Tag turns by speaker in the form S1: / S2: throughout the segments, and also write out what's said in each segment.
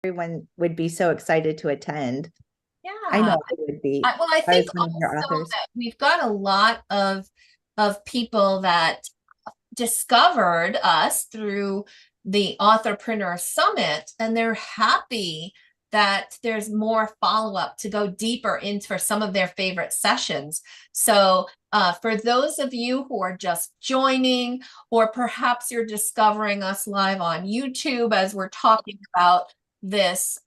S1: everyone would be so excited to attend. I
S2: Yeah.
S1: know I would be.
S2: Well, I
S1: I
S2: think
S1: was one of your
S2: also
S1: authors.
S2: that we've got a lot of people that discovered us through the Authorpreneur Summit, and they're happy that there's more follow-up to go deeper into for some of their favorite sessions. So for those of you who are just joining, or perhaps you're discovering us live on YouTube as we're talking about this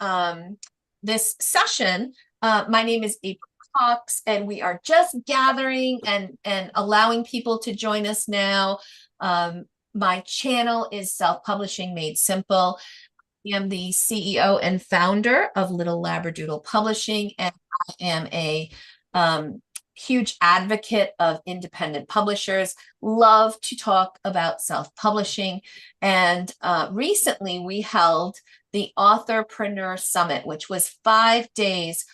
S2: session, my name is April Cox, and we are just gathering and allowing people to join us now. My channel is Self-Publishing Made Simple. I am the CEO and founder of Little Labradoodle Publishing, and I am a huge advocate of independent publishers. Love to talk about self-publishing. And recently we held the Authorpreneur Summit, which was 5 days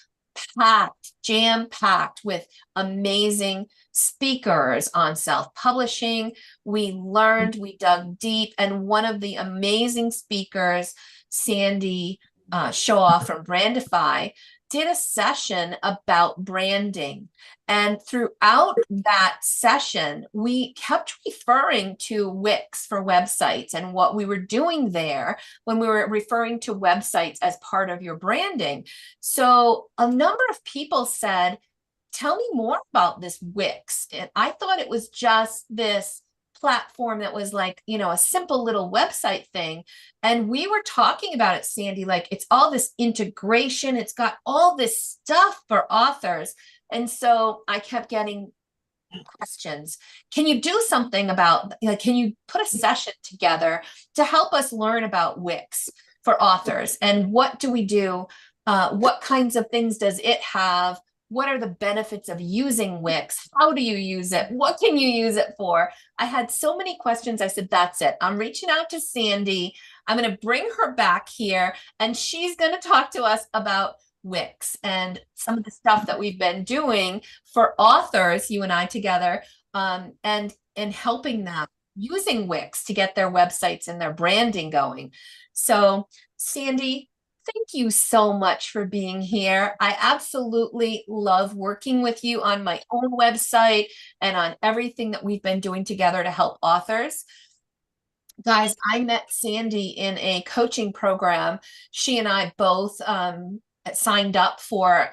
S2: packed, jam-packed with amazing speakers on self-publishing. We learned, we dug deep, and one of the amazing speakers, Sandy Shaw from Brandify, did a session about branding. And throughout that session, we kept referring to Wix for websites and what we were doing there when we were referring to websites as part of your branding. So a number of people said, tell me more about this Wix. And I thought it was just this platform that was like, a simple little website thing. And we were talking about it, Sandy, like it's all this integration. It's got all this stuff for authors. And so I kept getting questions. Can you do something about, can you put a session together to help us learn about Wix for authors? And what do we do? What kinds of things does it have? What are the benefits of using Wix? How do you use it? What can you use it for? I had so many questions. I said, that's it. I'm reaching out to Sandy. I'm going to bring her back here, and she's going to talk to us about Wix and some of the stuff that we've been doing for authors, you and I together, and helping them using Wix to get their websites and their branding going. So, Sandy, thank you so much for being here. I absolutely love working with you on my own website and on everything that we've been doing together to help authors. Guys, I met Sandy in a coaching program. She and I both signed up for,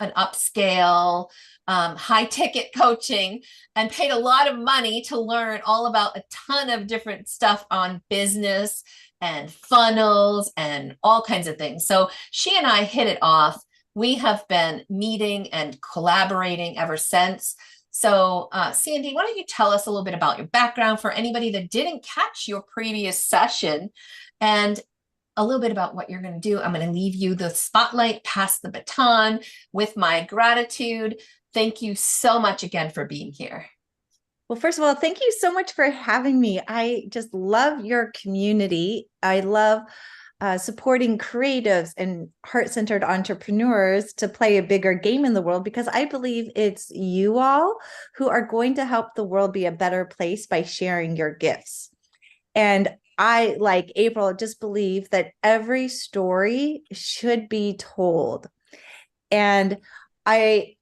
S2: an upscale, high ticket coaching, and paid a lot of money to learn all about a ton of different stuff on business and funnels and all kinds of things. So she and I hit it off. We have been meeting and collaborating ever since. So, Sandy, why don't you tell us a little bit about your background for anybody that didn't catch your previous session, and a little bit about what you're going to do. I'm going to leave you the spotlight, pass the baton with my gratitude. Thank you so much again for being here.
S1: Well, first of all, thank you so much for having me. I just love your community. I love supporting creatives and heart-centered entrepreneurs to play a bigger game in the world, because I believe it's you all who are going to help the world be a better place by sharing your gifts. And I, like April, just believe that every story should be told. And I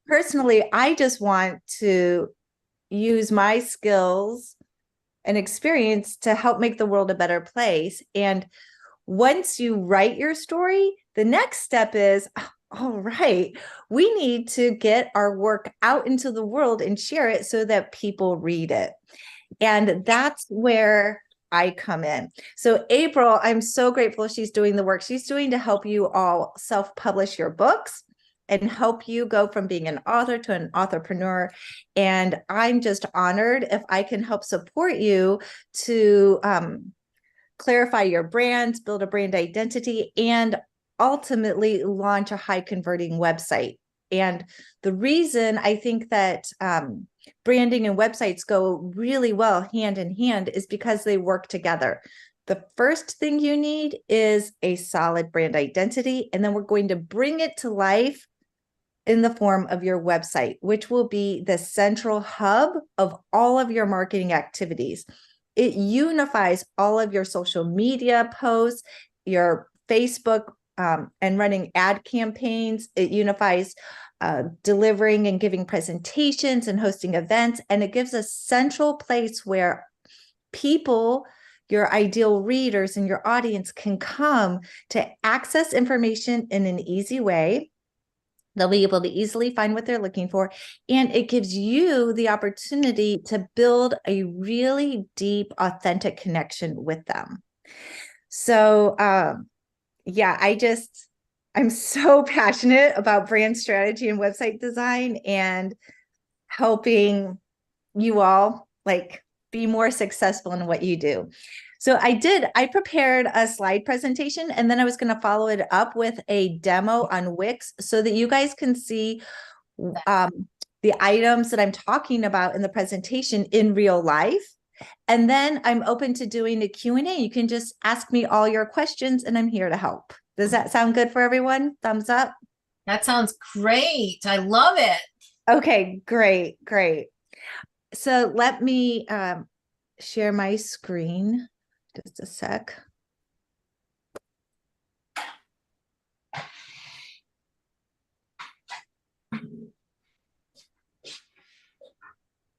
S1: personally, I just want to use my skills and experience to help make the world a better place. And once you write your story, the next step is, all right, we need to get our work out into the world and share it so that people read it. And that's where I come in. So April, I'm so grateful she's doing the work she's doing to help you all self-publish your books and help you go from being an author to an authorpreneur. And I'm just honored if I can help support you to clarify your brand, build a brand identity, and ultimately launch a high converting website. And the reason I think that branding and websites go really well hand in hand is because they work together. The first thing you need is a solid brand identity, and then we're going to bring it to life in the form of your website, which will be the central hub of all of your marketing activities. It unifies all of your social media posts. your Facebook and running ad campaigns. It unifies delivering and giving presentations and hosting events. And it gives a central place where people, your ideal readers and your audience, can come to access information in an easy way. They'll be able to easily find what they're looking for. And it gives you the opportunity to build a really deep, authentic connection with them. So, yeah, I'm so passionate about brand strategy and website design and helping you all like be more successful in what you do. So I prepared a slide presentation, and then I was going to follow it up with a demo on Wix so that you guys can see the items that I'm talking about in the presentation in real life. And then I'm open to doing a Q&A. You can just ask me all your questions and I'm here to help. Does that sound good for everyone? Thumbs up.
S2: That sounds great. I love it.
S1: Okay, great, great. So let me share my screen. Just a sec.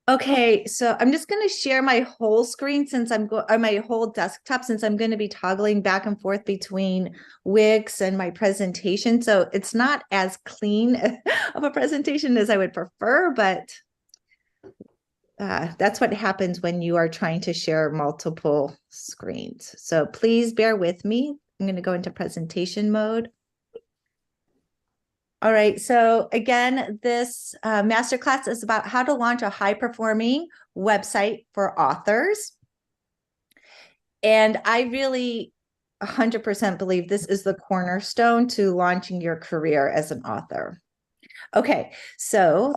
S1: Okay, so I'm just going to share my whole screen since my whole desktop, since I'm going to be toggling back and forth between Wix and my presentation. So it's not as clean of a presentation as I would prefer, but that's what happens when you are trying to share multiple screens. So please bear with me. I'm going to go into presentation mode. All right, so again, this masterclass is about how to launch a high-performing website for authors. And I really 100% believe this is the cornerstone to launching your career as an author. Okay, so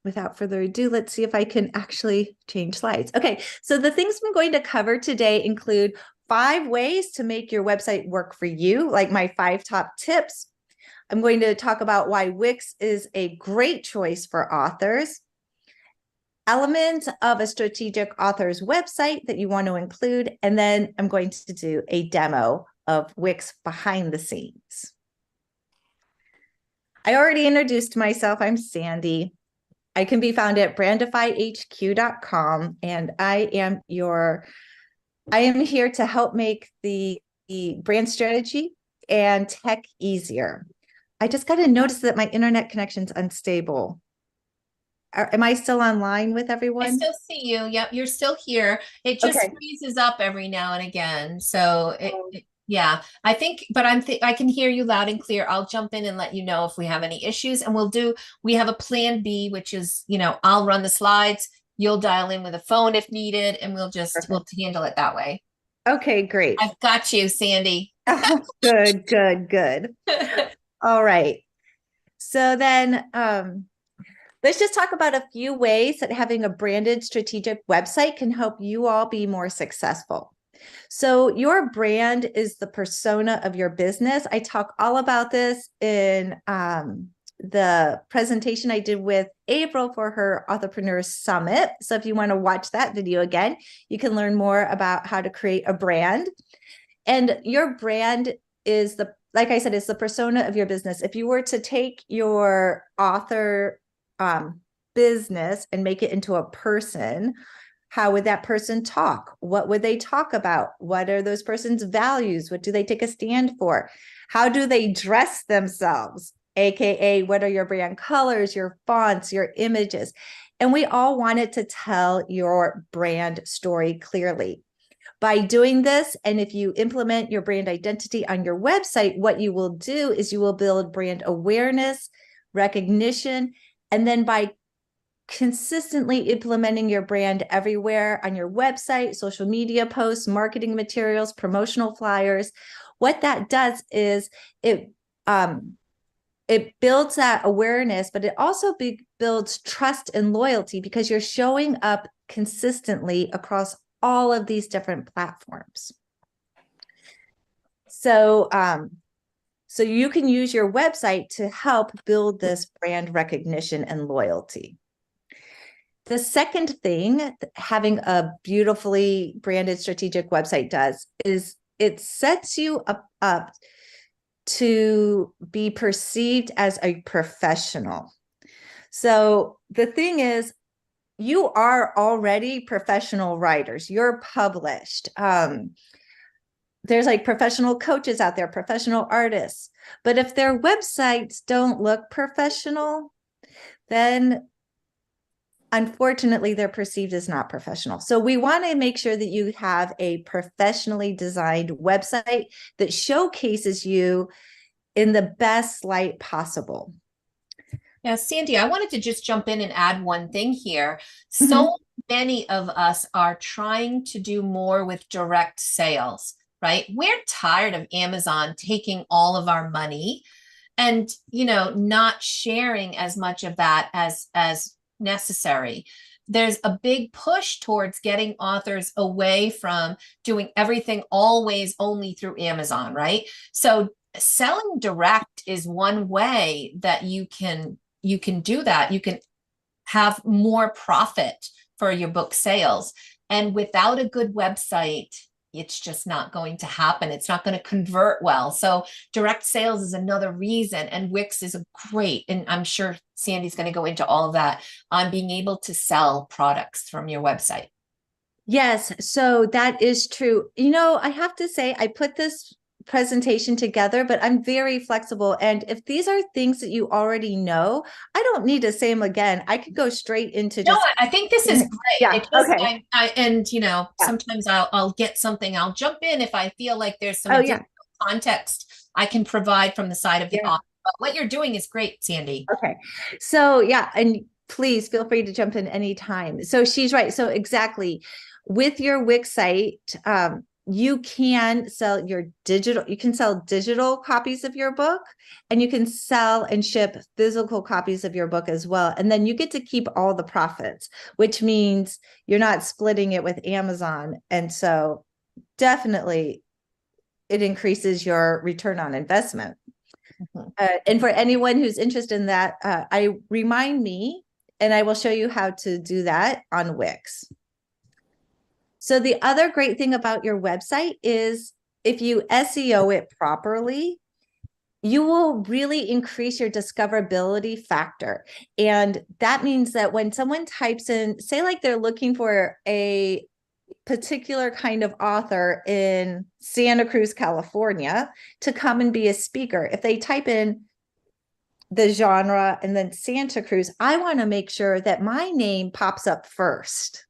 S1: without further ado, let's see if I can actually change slides. Okay, so the things I'm going to cover today include 5 ways to make your website work for you, like my 5 top tips. I'm going to talk about why Wix is a great choice for authors, elements of a strategic author's website that you want to include, and then I'm going to do a demo of Wix behind the scenes. I already introduced myself. I'm Sandy. I can be found at brandifyhq.com, and I am here to help make the brand strategy and tech easier. I just got to notice that my internet connection's unstable. Am I still online with everyone?
S2: I still see you. Yep, you're still here. It just freezes up every now and again. So yeah, I think, but I can hear you loud and clear. I'll jump in and let you know if we have any issues, and we have a plan B, which is, I'll run the slides. You'll dial in with a phone if needed, and we'll handle it that way.
S1: Okay, great.
S2: I've got you, Sandy.
S1: Oh, good, good, good. All right. So then let's just talk about a few ways that having a branded strategic website can help you all be more successful. So your brand is the persona of your business. I talk all about this in the presentation I did with April for her Authorpreneur Summit. So if you want to watch that video again, you can learn more about how to create a brand. And your brand is like I said, it's the persona of your business. If you were to take your author business and make it into a person, how would that person talk? What would they talk about? What are those person's values? What do they take a stand for? How do they dress themselves? AKA, what are your brand colors, your fonts, your images? And we all wanted to tell your brand story clearly. By doing this, and if you implement your brand identity on your website, what you will do is you will build brand awareness, recognition, and then by consistently implementing your brand everywhere on your website, social media posts, marketing materials, promotional flyers, what that does is it builds that awareness, but it also builds trust and loyalty because you're showing up consistently across all of these different platforms. So, so you can use your website to help build this brand recognition and loyalty. The second thing having a beautifully branded strategic website does is it sets you up to be perceived as a professional. So the thing is, you are already professional writers. You're published. There's like professional coaches out there, professional artists. But if their websites don't look professional, then unfortunately, they're perceived as not professional. So we want to make sure that you have a professionally designed website that showcases you in the best light possible.
S2: Yeah, Sandy, I wanted to just jump in and add one thing here.
S1: Mhm.
S2: So many of us are trying to do more with direct sales, right? We're tired of Amazon taking all of our money and, not sharing as much of that as necessary. There's a big push towards getting authors away from doing everything always only through Amazon, right? So selling direct is one way that you can do that. You can have more profit for your book sales. And without a good website, it's just not going to happen. It's not going to convert well. So direct sales is another reason. And Wix is a great, and I'm sure Sandy's going to go into all of that on being able to sell products from your website.
S1: Yes, so that is true. I have to say, I put this presentation together, but I'm very flexible. And if these are things that you already know, I don't need to say them again. I could go straight into
S2: No,
S1: just,
S2: I think this is great.
S1: yeah,
S2: It just,
S1: okay.
S2: and
S1: Yeah.
S2: sometimes I'll get something. I'll jump in if I feel like there's some
S1: Oh, yeah.
S2: additional context I can provide from the side of the
S1: Yeah.
S2: author. But what you're doing is great, Sandy.
S1: Okay. So, yeah. And please feel free to jump in anytime. So she's right. So exactly with your Wix site, you can sell you can sell digital copies of your book, and you can sell and ship physical copies of your book as well. And then you get to keep all the profits, which means you're not splitting it with Amazon. And so definitely it increases your return on investment.
S2: Mhm.
S1: And for anyone who's interested in that, I remind me, and I will show you how to do that on Wix. So the other great thing about your website is if you SEO it properly, you will really increase your discoverability factor. And that means that when someone types in, say, like they're looking for a particular kind of author in Santa Cruz, California, to come and be a speaker, if they type in the genre and then Santa Cruz, I want to make sure that my name pops up first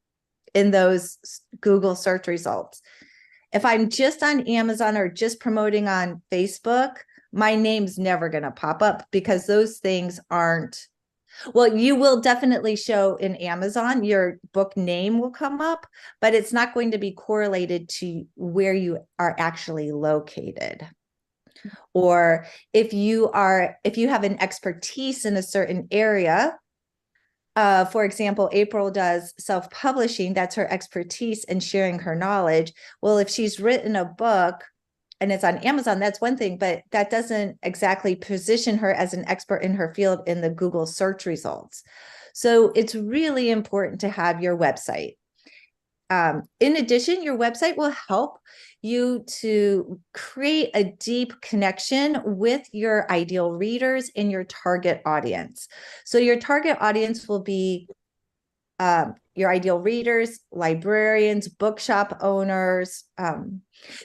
S1: in those Google search results. If I'm just on Amazon or just promoting on Facebook, my name's never going to pop up because those things aren't, well, you will definitely show in Amazon, your book name will come up, but it's not going to be correlated to where you are actually located. Or if you have an expertise in a certain area, for example, April does self-publishing. That's her expertise in sharing her knowledge. Well, if she's written a book and it's on Amazon, that's one thing, but that doesn't exactly position her as an expert in her field in the Google search results. So it's really important to have your website. In addition, your website will help you to create a deep connection with your ideal readers and your target audience. So your target audience will be your ideal readers, librarians, bookshop owners.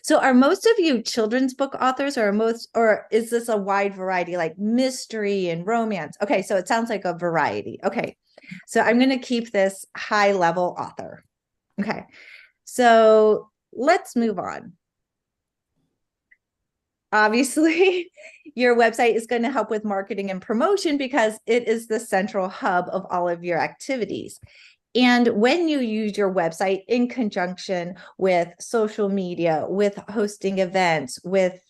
S1: So are most of you children's book authors, or is this a wide variety, like mystery and romance? Okay, so it sounds like a variety. Okay, so I'm going to keep this high level author. Okay, so let's move on. Obviously, your website is going to help with marketing and promotion because it is the central hub of all of your activities. And when you use your website in conjunction with social media, with hosting events, with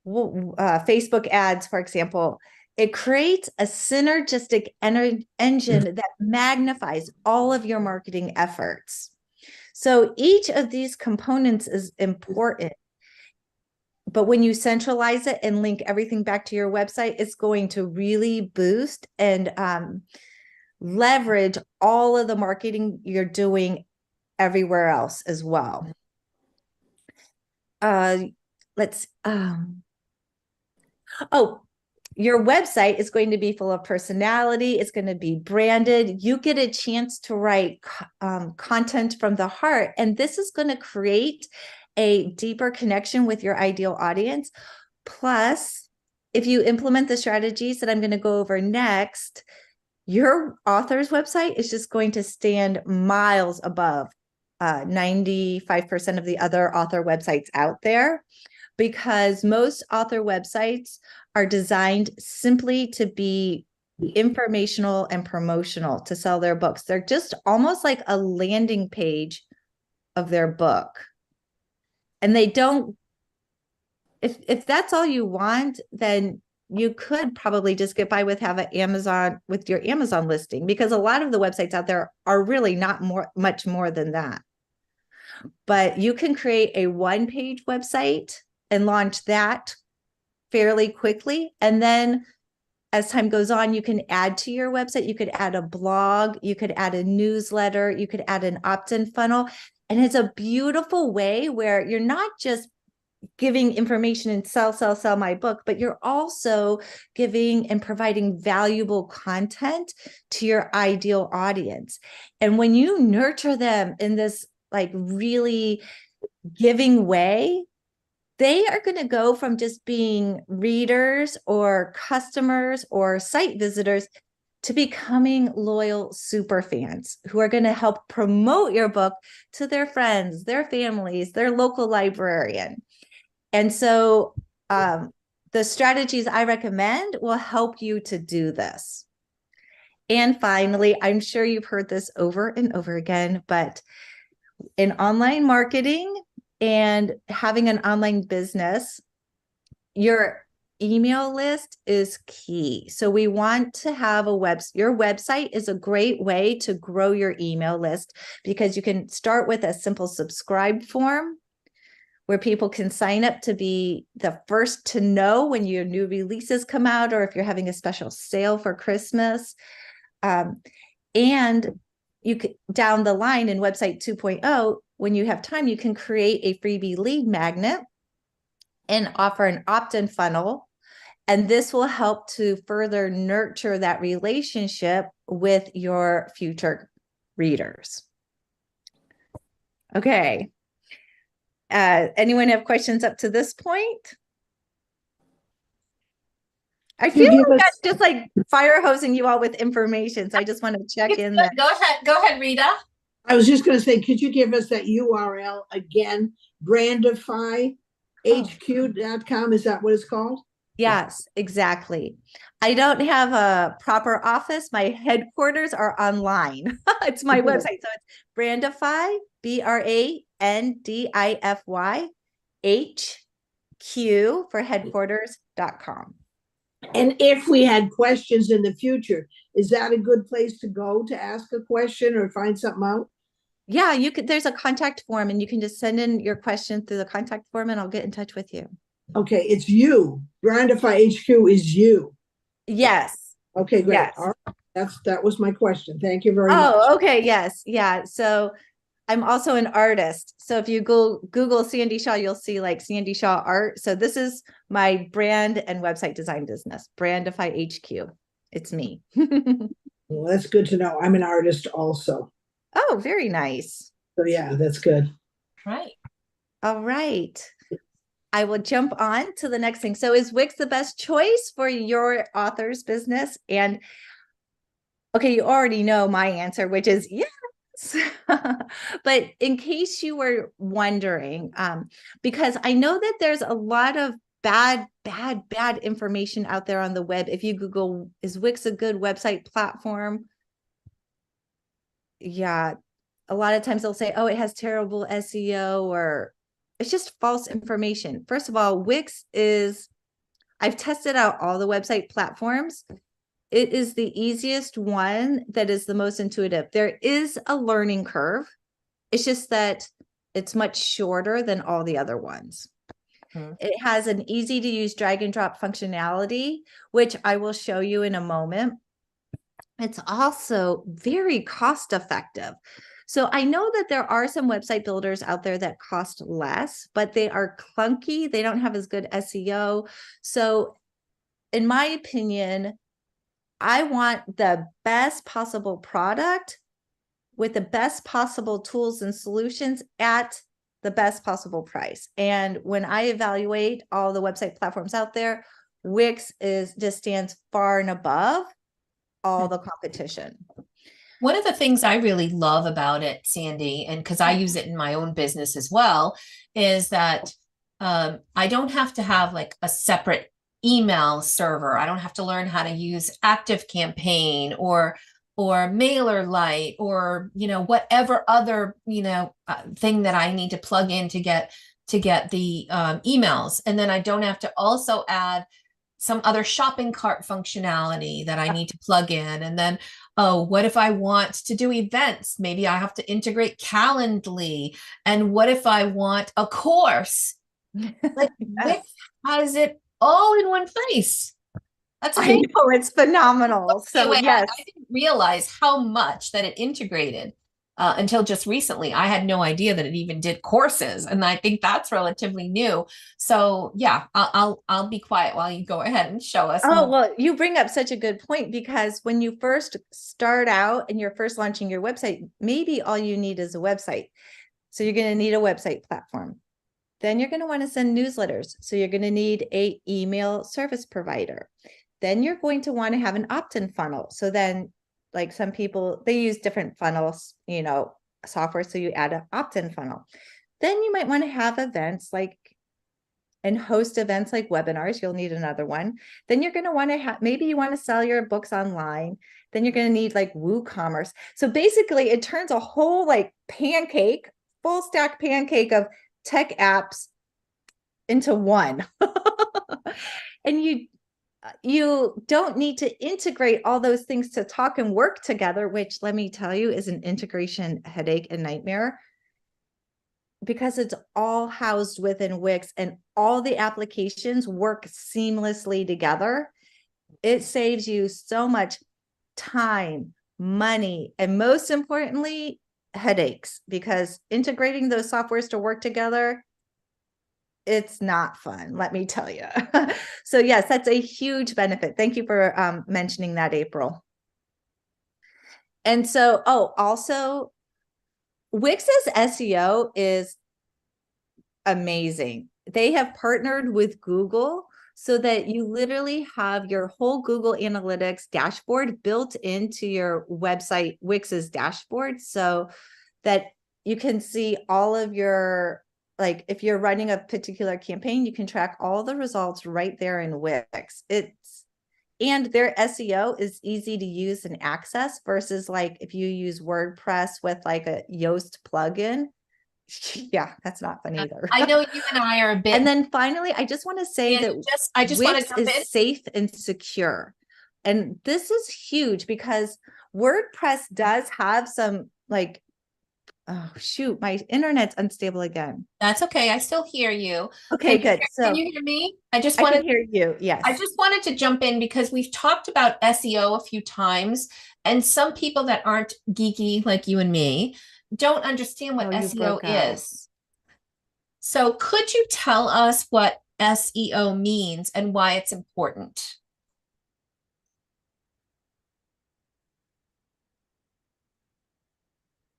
S1: Facebook ads, for example, it creates a synergistic engine that magnifies all of your marketing efforts. So each of these components is important. But when you centralize it and link everything back to your website, it's going to really boost and leverage all of the marketing you're doing everywhere else as well. let's, oh, your website is going to be full of personality. It's going to be branded. You get a chance to write content from the heart. And this is going to create a deeper connection with your ideal audience. Plus, if you implement the strategies that I'm going to go over next, your author's website is just going to stand miles above 95% of the other author websites out there, because most author websites are designed simply to be informational and promotional to sell their books. They're just almost like a landing page of their book. And they don't, if that's all you want, then you could probably just get by with with your Amazon listing, because a lot of the websites out there are really not much more than that. But you can create a one-page website and launch that fairly quickly. And then as time goes on, you can add to your website. You could add a blog, you could add a newsletter, you could add an opt-in funnel. And it's a beautiful way where you're not just giving information and sell my book, but you're also giving and providing valuable content to your ideal audience. And when you nurture them in this like really giving way, they are going to go from just being readers or customers or site visitors to becoming loyal super fans who are going to help promote your book to their friends, their families, their local librarian. And so the strategies I recommend will help you to do this. And finally, I'm sure you've heard this over and over again, but in online marketing and having an online business, your email list is key. So we want to have your website is a great way to grow your email list, because you can start with a simple subscribe form where people can sign up to be the first to know when your new releases come out, or if you're having a special sale for Christmas. And you could, down the line in website 2.0, when you have time, you can create a freebie lead magnet and offer an opt-in funnel. And this will help to further nurture that relationship with your future readers. Okay. Anyone have questions up to this point? I feel like I'm just like fire hosing you all with information. So I just want to check in there.
S2: Go ahead, Rita.
S3: I was just going to say, could you give us that URL again? BrandifyHQ.com. Is that what it's called?
S1: Yes, exactly. I don't have a proper office. My headquarters are online. It's my website. So it's Brandify, BRANDIFY HQ for headquarters.com.
S3: And if we had questions in the future, is that a good place to go to ask a question or find something out?
S1: Yeah, you could. There's a contact form, and you can just send in your question through the contact form, and I'll get in touch with you.
S3: Okay, it's you. Brandify HQ is you.
S1: Yes.
S3: Okay, great.
S1: Yes.
S3: All right. That was my question. Thank you very much.
S1: Oh, okay. Yes. Yeah. So I'm also an artist. So if you Google Sandy Shaw, you'll see like Sandy Shaw art. So this is my brand and website design business, Brandify HQ. It's me.
S3: Well, that's good to know. I'm an artist also.
S1: Oh, very nice.
S3: So yeah, that's good.
S2: Right.
S1: All right. I will jump on to the next thing. So is Wix the best choice for your author's business? And okay, you already know my answer, which is yes. But in case you were wondering, because I know that there's a lot of bad information out there on the web. If you Google, is Wix a good website platform? Yeah, a lot of times they'll say, oh, it has terrible SEO, or it's just false information. First of all, I've tested out all the website platforms. It is the easiest one that is the most intuitive. There is a learning curve. It's just that it's much shorter than all the other ones. It has an easy to use drag and drop functionality, which I will show you in a moment. It's also very cost effective. So I know that there are some website builders out there that cost less, but they are clunky. They don't have as good SEO. So in my opinion, I want the best possible product with the best possible tools and solutions at the best possible price. And when I evaluate all the website platforms out there, Wix just stands far and above all the competition.
S2: One of the things I really love about it, Sandy, and because I use it in my own business as well, is that I don't have to have like a separate email server. I don't have to learn how to use ActiveCampaign or MailerLite or whatever other thing that I need to plug in to get the emails. And then I don't have to also add some other shopping cart functionality that I need to plug in. And then, oh, what if I want to do events? Maybe I have to integrate Calendly. And what if I want a course? Like Wix has it all in one place. That's
S1: I know, it's phenomenal. So yes,
S2: I didn't realize how much that it integrated until just recently. I had no idea that it even did courses, and I think that's relatively new. So yeah, I'll be quiet while you go ahead and show us.
S1: Oh, well, you bring up such a good point, because when you first start out and you're first launching your website, maybe all you need is a website. So you're going to need a website platform. Then you're going to want to send newsletters. So you're going to need an email service provider. Then you're going to want to have an opt-in funnel. So then, like some people, they use different funnels, software. So you add an opt-in funnel. Then you might want to have events and host events like webinars. You'll need another one. Then you're going to want to have, maybe you want to sell your books online. Then you're going to need like WooCommerce. So basically it turns a whole like pancake, full stack pancake of tech apps into one. And you don't need to integrate all those things to talk and work together, which, let me tell you, is an integration headache and nightmare, because it's all housed within Wix and all the applications work seamlessly together. It saves you so much time, money, and most importantly, headaches, because integrating those softwares to work together, it's not fun, let me tell you. So yes, that's a huge benefit. Thank you for mentioning that, April. And so, also Wix's SEO is amazing. They have partnered with Google so that you literally have your whole Google Analytics dashboard built into your website, Wix's dashboard, so that you can see all of your, like if you're running a particular campaign, you can track all the results right there in Wix. And their SEO is easy to use and access versus like if you use WordPress with like a Yoast plugin. Yeah, that's not fun either.
S2: I know you and I are a bit.
S1: And then finally, I just want to say that
S2: I just want
S1: Wix
S2: to jump in.
S1: is safe and secure. And this is huge because WordPress does have some like, oh shoot, my internet's unstable again.
S2: That's okay. I still hear you.
S1: Okay, good.
S2: Can you hear me? I
S1: can hear you. Yes.
S2: I just wanted to jump in because we've talked about SEO a few times, and some people that aren't geeky like you and me don't understand what SEO is. So could you tell us what SEO means and why it's important?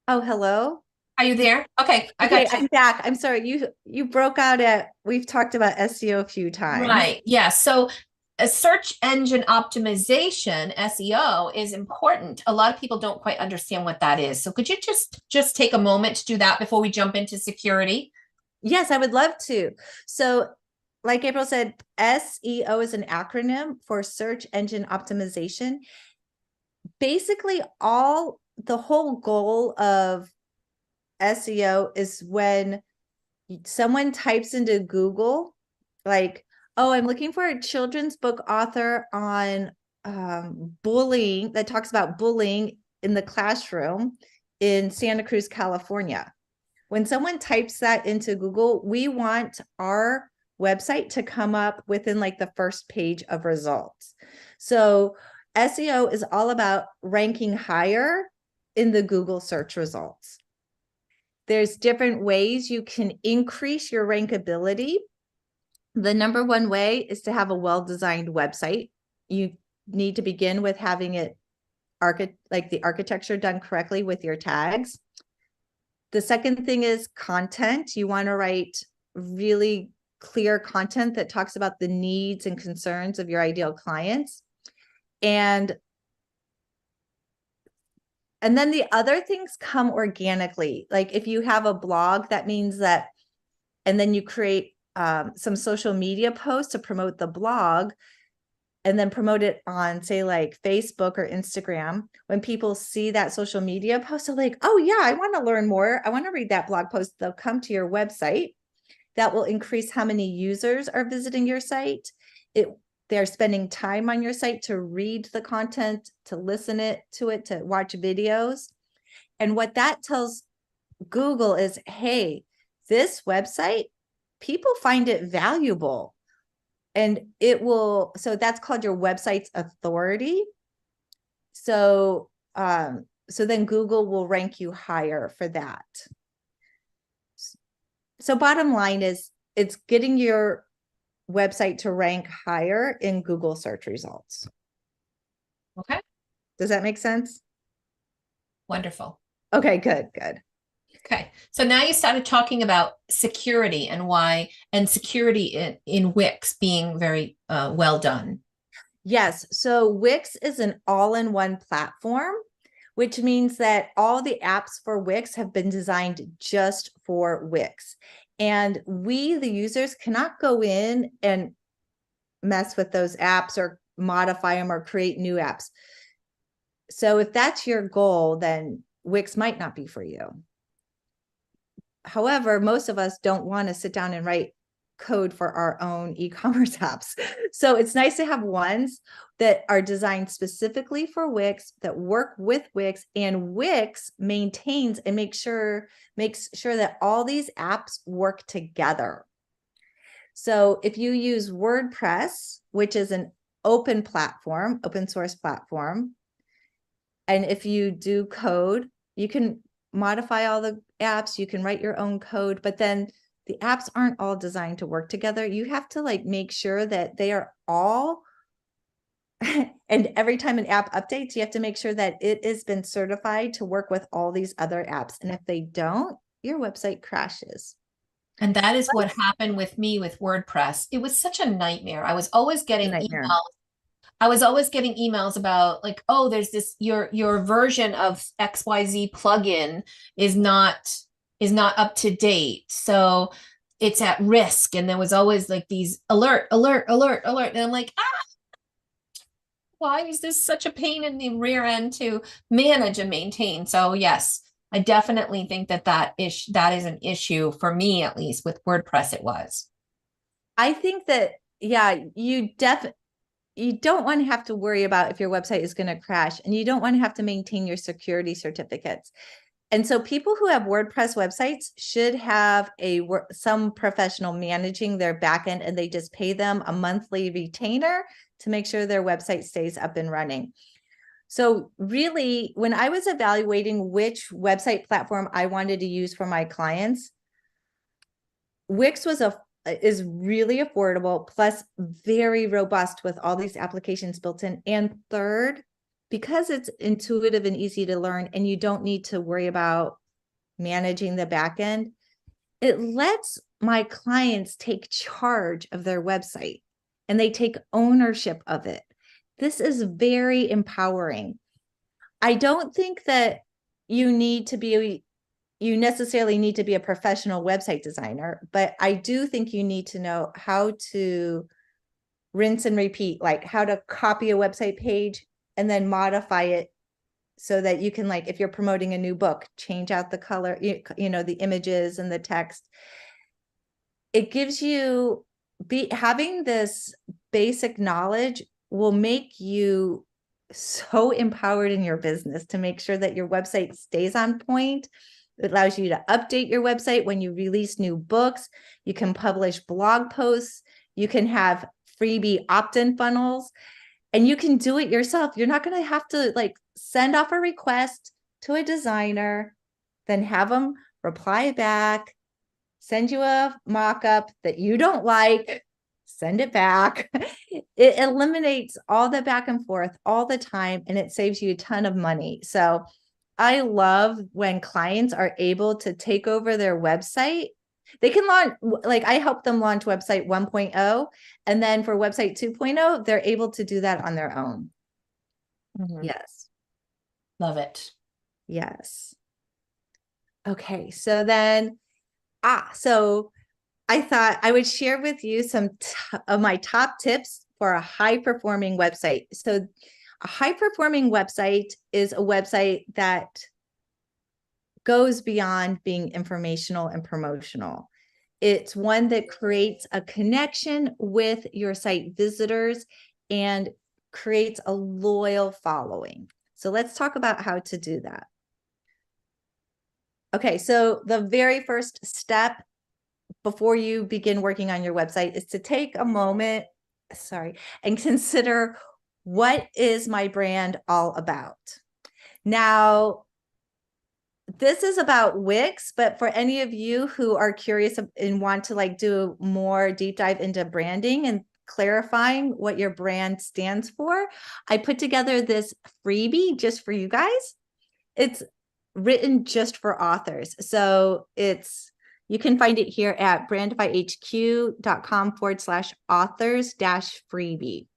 S1: Oh, hello.
S2: Are you there? Okay, I got you.
S1: I'm back. I'm sorry. You broke out we've talked about SEO a few times.
S2: Right. Yeah. So a search engine optimization, SEO, is important. A lot of people don't quite understand what that is. So could you just take a moment to do that before we jump into security?
S1: Yes, I would love to. So like April said, SEO is an acronym for search engine optimization. Basically, the whole goal of SEO is when someone types into Google, like, oh, I'm looking for a children's book author on bullying, that talks about bullying in the classroom in Santa Cruz, California. When someone types that into Google, we want our website to come up within like the first page of results. So SEO is all about ranking higher in the Google search results. There's different ways you can increase your rankability. The number one way is to have a well-designed website. You need to begin with having it like the architecture done correctly with your tags. The second thing is content. You want to write really clear content that talks about the needs and concerns of your ideal clients. And then the other things come organically. Like if you have a blog, that means that, and then you create some social media posts to promote the blog, and then promote it on, say, like Facebook or Instagram. When people see that social media post, they're like, oh yeah, I want to learn more. I want to read that blog post. They'll come to your website. That will increase how many users are visiting your site. They're spending time on your site to read the content, to listen to it, to watch videos. And what that tells Google is, hey, this website, people find it valuable. And it will, so that's called your website's authority. So, so then Google will rank you higher for that. So bottom line is, it's getting your website to rank higher in Google search results.
S2: Okay.
S1: Does that make sense?
S2: Wonderful.
S1: Okay, good.
S2: Okay. So now you started talking about security and why, and security in Wix being very well done.
S1: Yes. So Wix is an all-in-one platform, which means that all the apps for Wix have been designed just for Wix. And we, the users, cannot go in and mess with those apps or modify them or create new apps. So if that's your goal, then Wix might not be for you. However, most of us don't want to sit down and write code for our own e-commerce apps. So it's nice to have ones that are designed specifically for Wix, that work with Wix, and Wix maintains and makes sure that all these apps work together. So if you use WordPress, which is an open platform, open source platform, and if you do code, you can modify all the apps, you can write your own code, but then the apps aren't all designed to work together. You have to like make sure that they are all, and every time an app updates, you have to make sure that it has been certified to work with all these other apps. And if they don't, your website crashes.
S2: And that is what happened with me with WordPress. It was such a nightmare. I was always getting emails. I was always getting emails about like, oh, there's this, your version of XYZ plugin is not up to date. So it's at risk. And there was always like these alert. And I'm like, why is this such a pain in the rear end to manage and maintain? So yes, I definitely think that is an issue for me, at least with WordPress. It was.
S1: I think that, yeah, you don't want to have to worry about if your website is going to crash, and you don't want to have to maintain your security certificates. And so people who have WordPress websites should have some professional managing their backend, and they just pay them a monthly retainer to make sure their website stays up and running. So really, when I was evaluating which website platform I wanted to use for my clients, Wix is really affordable, plus very robust with all these applications built in. And third, because it's intuitive and easy to learn, and you don't need to worry about managing the backend, it lets my clients take charge of their website and they take ownership of it. This is very empowering. I don't think that you necessarily need to be a professional website designer, but I do think you need to know how to rinse and repeat, like how to copy a website page and then modify it so that you can, like, if you're promoting a new book, change out the color, you know, the images and the text. It gives you, having this basic knowledge will make you so empowered in your business to make sure that your website stays on point. It allows you to update your website when you release new books. You can publish blog posts. You can have freebie opt-in funnels, and you can do it yourself. You're not going to have to like send off a request to a designer, then have them reply back, send you a mock-up that you don't like, send it back. It eliminates all the back and forth all the time, and it saves you a ton of money. So I love when clients are able to take over their website. They can launch, like I help them launch website 1.0, and then for website 2.0, they're able to do that on their own. Yes.
S2: Love it.
S1: Yes. Okay, so then, so I thought I would share with you some of my top tips for a high-performing website. So a high-performing website is a website that goes beyond being informational and promotional. It's one that creates a connection with your site visitors and creates a loyal following. So let's talk about how to do that. Okay, so the very first step before you begin working on your website is to take a moment, and consider, what is my brand all about? Now, this is about Wix, but for any of you who are curious and want to like do more deep dive into branding and clarifying what your brand stands for, I put together this freebie just for you guys. It's written just for authors. So you can find it here at brandifyhq.com/authors-freebie.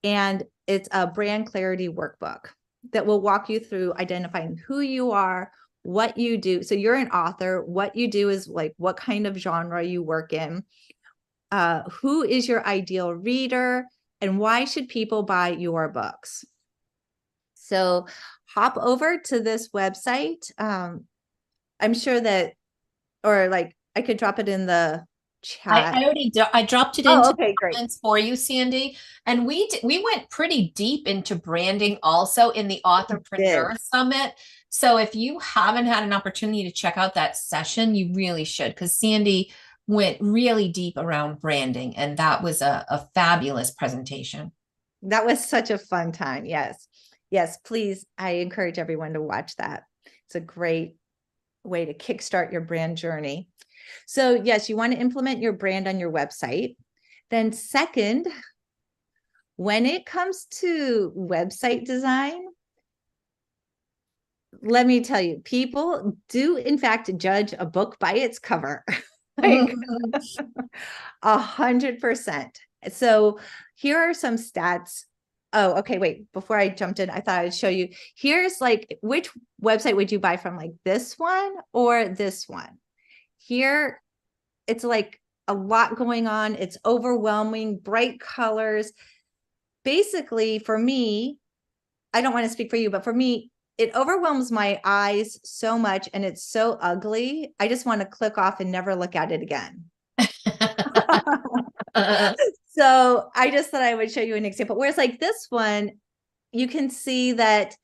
S1: And it's a brand clarity workbook that will walk you through identifying who you are, what you do. So you're an author. What you do is like what kind of genre you work in, who is your ideal reader, and why should people buy your books? So hop over to this website. I'm sure that, or like I could drop it in the chat.
S2: I dropped it into
S1: okay, great.
S2: comments for you, Sandy. And we went pretty deep into branding also in the Authorpreneur Summit. So if you haven't had an opportunity to check out that session, you really should, because Sandy went really deep around branding, and that was a fabulous presentation.
S1: That was such a fun time. Yes. Yes, please. I encourage everyone to watch that. It's a great way to kickstart your brand journey. So yes, you want to implement your brand on your website. Then second, when it comes to website design, let me tell you, people do in fact judge a book by its cover. Like 100%. So here are some stats. Oh, okay. Wait, before I jumped in, I thought I'd show you. Here's like, which website would you buy from, like this one or this one? Here, it's like a lot going on. It's overwhelming, bright colors. Basically, for me, I don't want to speak for you, but for me, it overwhelms my eyes so much and it's so ugly. I just want to click off and never look at it again. So I just thought I would show you an example. Whereas like this one, you can see that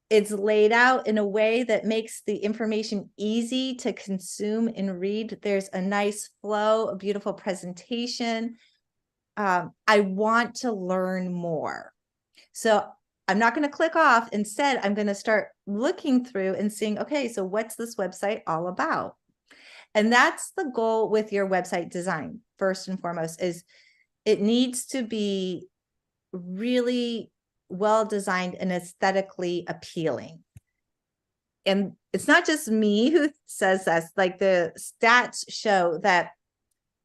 S1: it's laid out in a way that makes the information easy to consume and read. There's a nice flow, a beautiful presentation. I want to learn more. So I'm not going to click off. Instead, I'm going to start looking through and seeing, okay, so what's this website all about? And that's the goal with your website design. First and foremost, is it needs to be really well designed and aesthetically appealing. And it's not just me who says this, like the stats show that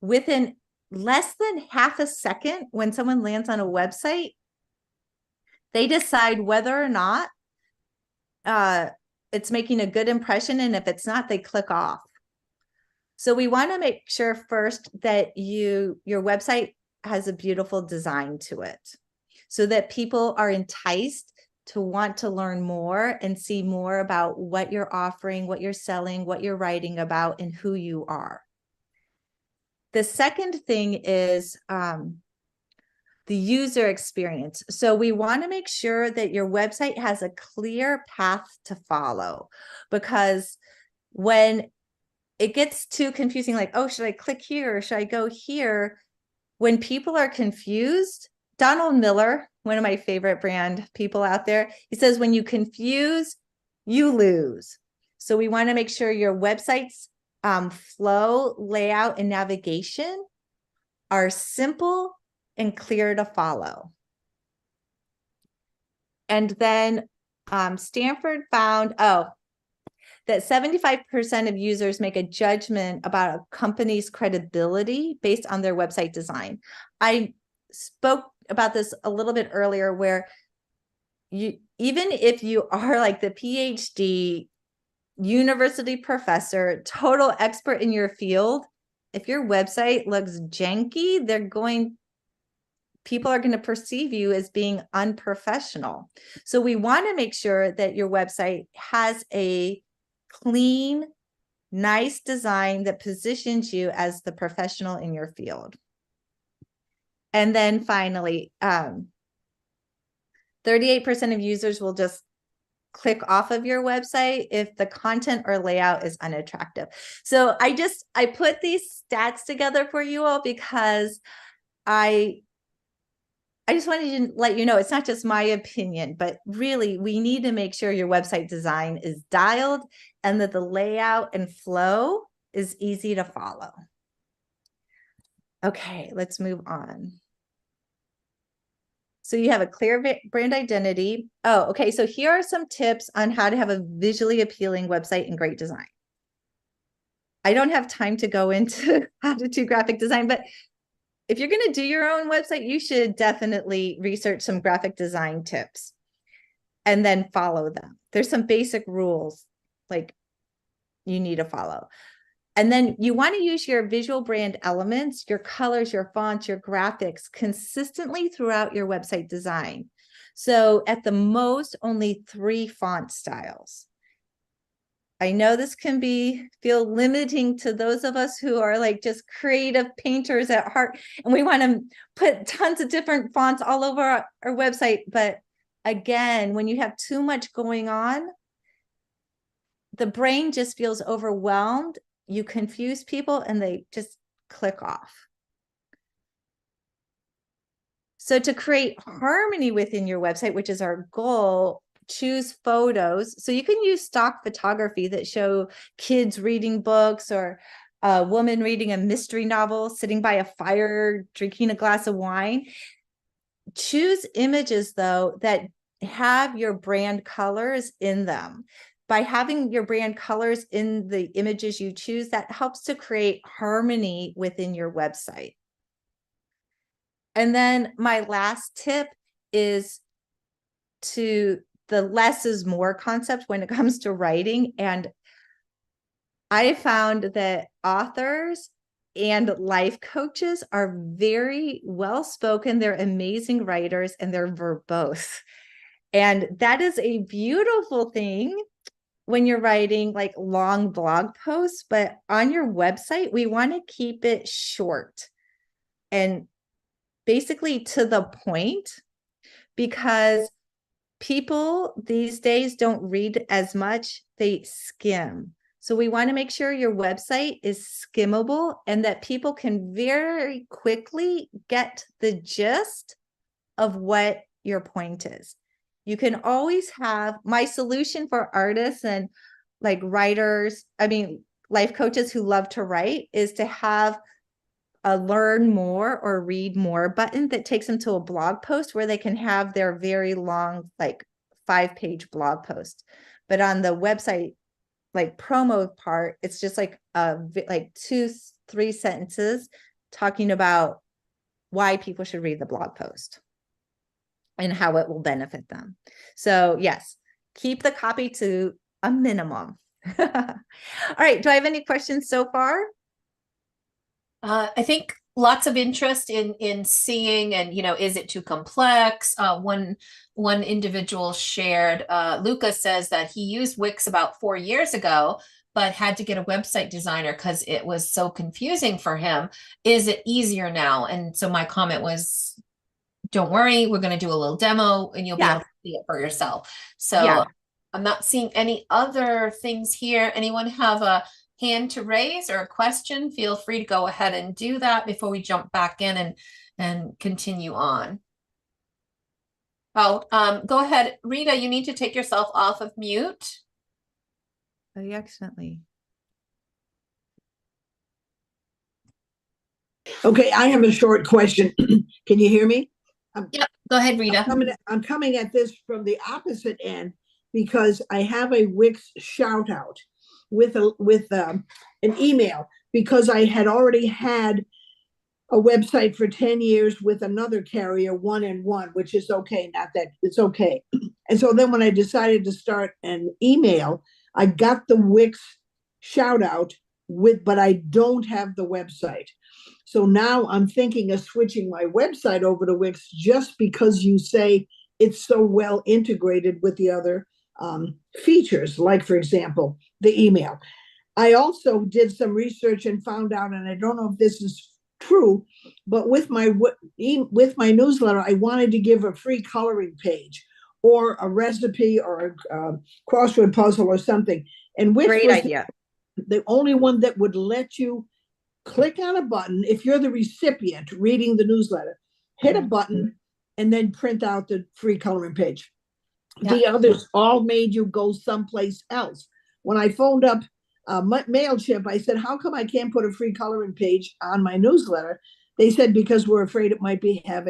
S1: within less than half a second, when someone lands on a website, they decide whether or not it's making a good impression. And if it's not, they click off. So we want to make sure first that your website has a beautiful design to it, so that people are enticed to want to learn more and see more about what you're offering, what you're selling, what you're writing about, and who you are. The second thing is the user experience. So we want to make sure that your website has a clear path to follow, because when it gets too confusing, like, oh, should I click here or should I go here? When people are confused, Donald Miller, one of my favorite brand people out there, he says, when you confuse you lose. So we want to make sure your website's flow, layout, and navigation are simple and clear to follow. And then Stanford found, that 75% of users make a judgment about a company's credibility based on their website design. I spoke about this a little bit earlier, where you, even if you are like the PhD university professor, total expert in your field, if your website looks janky, people are going to perceive you as being unprofessional. So we want to make sure that your website has a clean, nice design that positions you as the professional in your field. And then finally, 38% of users will just click off of your website if the content or layout is unattractive. So I put these stats together for you all because I just wanted to let you know it's not just my opinion, but really we need to make sure your website design is dialed and that the layout and flow is easy to follow. Okay, let's move on. So you have a clear brand identity. Oh, okay. So here are some tips on how to have a visually appealing website and great design. I don't have time to go into how to do graphic design, but if you're going to do your own website, you should definitely research some graphic design tips and then follow them. There's some basic rules like you need to follow. And then you want to use your visual brand elements, your colors, your fonts, your graphics consistently throughout your website design. So at the most, only 3 font styles. I know this can feel limiting to those of us who are like just creative painters at heart, and we want to put tons of different fonts all over our website. But again, when you have too much going on, the brain just feels overwhelmed. You confuse people and they just click off. So to create harmony within your website, which is our goal, choose photos. So you can use stock photography that show kids reading books or a woman reading a mystery novel, sitting by a fire, drinking a glass of wine. Choose images, though, that have your brand colors in them. By having your brand colors in the images you choose, that helps to create harmony within your website. And then my last tip is to the less is more concept when it comes to writing. And I found that authors and life coaches are very well-spoken. They're amazing writers and they're verbose. And that is a beautiful thing when you're writing like long blog posts, but on your website, we want to keep it short and basically to the point, because people these days don't read as much, they skim. So we want to make sure your website is skimmable and that people can very quickly get the gist of what your point is. You can always have my solution for artists and like writers, life coaches who love to write, is to have a learn more or read more button that takes them to a blog post where they can have their very long, like 5-page blog post. But on the website, like promo part, it's just like 2-3 sentences talking about why people should read the blog post and how it will benefit them. So yes, keep the copy to a minimum. All right. Do I have any questions so far?
S2: I think lots of interest in seeing, and is it too complex? One individual shared, Luca says that he used Wix about 4 years ago, but had to get a website designer because it was so confusing for him. Is it easier now? And so my comment was, don't worry, we're going to do a little demo and you'll be able to see it for yourself. So I'm not seeing any other things here. Anyone have a hand to raise or a question? Feel free to go ahead and do that before we jump back in and continue on. Oh, go ahead, Rita, you need to take yourself off of mute.
S1: Oh, you accidentally.
S3: Okay, I have a short question. Can you hear me?
S2: Yep, go ahead, Rita.
S3: I'm coming at this from the opposite end because I have a Wix shout out with an email because I had already had a website for 10 years with another carrier, 1&1, which is okay, not that it's okay. And so then when I decided to start an email, I got the Wix shout out but I don't have the website. So now I'm thinking of switching my website over to Wix just because you say it's so well integrated with the other features, like, for example, the email. I also did some research and found out, and I don't know if this is true, but with my newsletter, I wanted to give a free coloring page or a recipe or a crossword puzzle or something. And Wix
S1: Great
S3: was
S1: idea.
S3: the only one that would let you click on a button if you're the recipient reading the newsletter, hit a button, and then print out the free coloring page.
S1: Yeah.
S3: The others all made you go someplace else. When I phoned up MailChimp, I said, how come I can't put a free coloring page on my newsletter? They said, because we're afraid it might have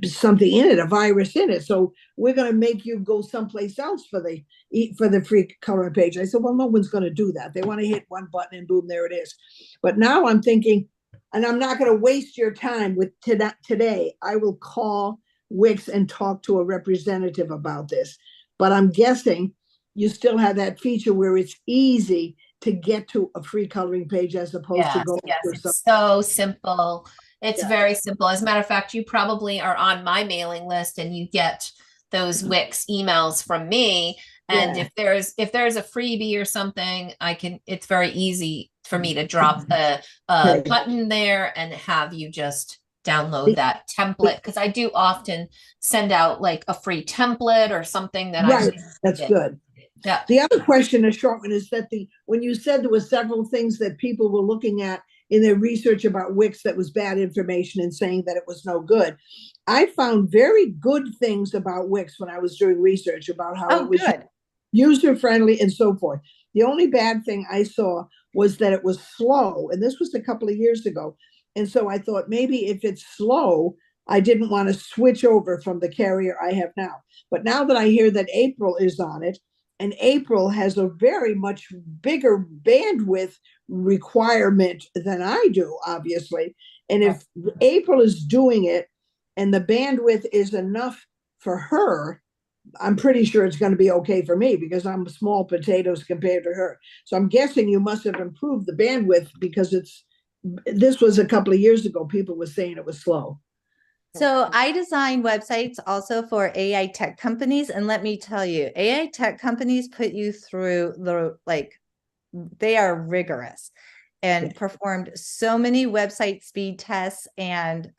S3: something in it, a virus in it. So we're going to make you go someplace else for the free coloring page. I said, well, no one's going to do that. They want to hit one button and boom, there it is. But now I'm thinking, and I'm not going to waste your time with today. I will call Wix and talk to a representative about this. But I'm guessing you still have that feature where it's easy to get to a free coloring page as opposed to go.
S2: Yes, it's so simple. It's very simple. As a matter of fact, you probably are on my mailing list and you get those Wix emails from me. And if there's a freebie or something, it's very easy for me to drop a button there and have you just download that template, because I do often send out like a free template or something that
S3: that's good.
S2: Yeah.
S3: The other question, a short one, is that when you said there were several things that people were looking at in their research about Wix that was bad information and saying that it was no good, I found very good things about Wix when I was doing research about how it was user-friendly and so forth. The only bad thing I saw was that it was slow, and this was a couple of years ago. And so I thought maybe if it's slow, I didn't want to switch over from the carrier I have now. But now that I hear that April is on it, and April has a very much bigger bandwidth requirement than I do, obviously. And if April is doing it and the bandwidth is enough for her, I'm pretty sure it's going to be okay for me because I'm small potatoes compared to her. So I'm guessing you must have improved the bandwidth because this was a couple of years ago. People were saying it was slow.
S1: So I design websites also for AI tech companies. And let me tell you, AI tech companies put you through they are rigorous and performed so many website speed tests. And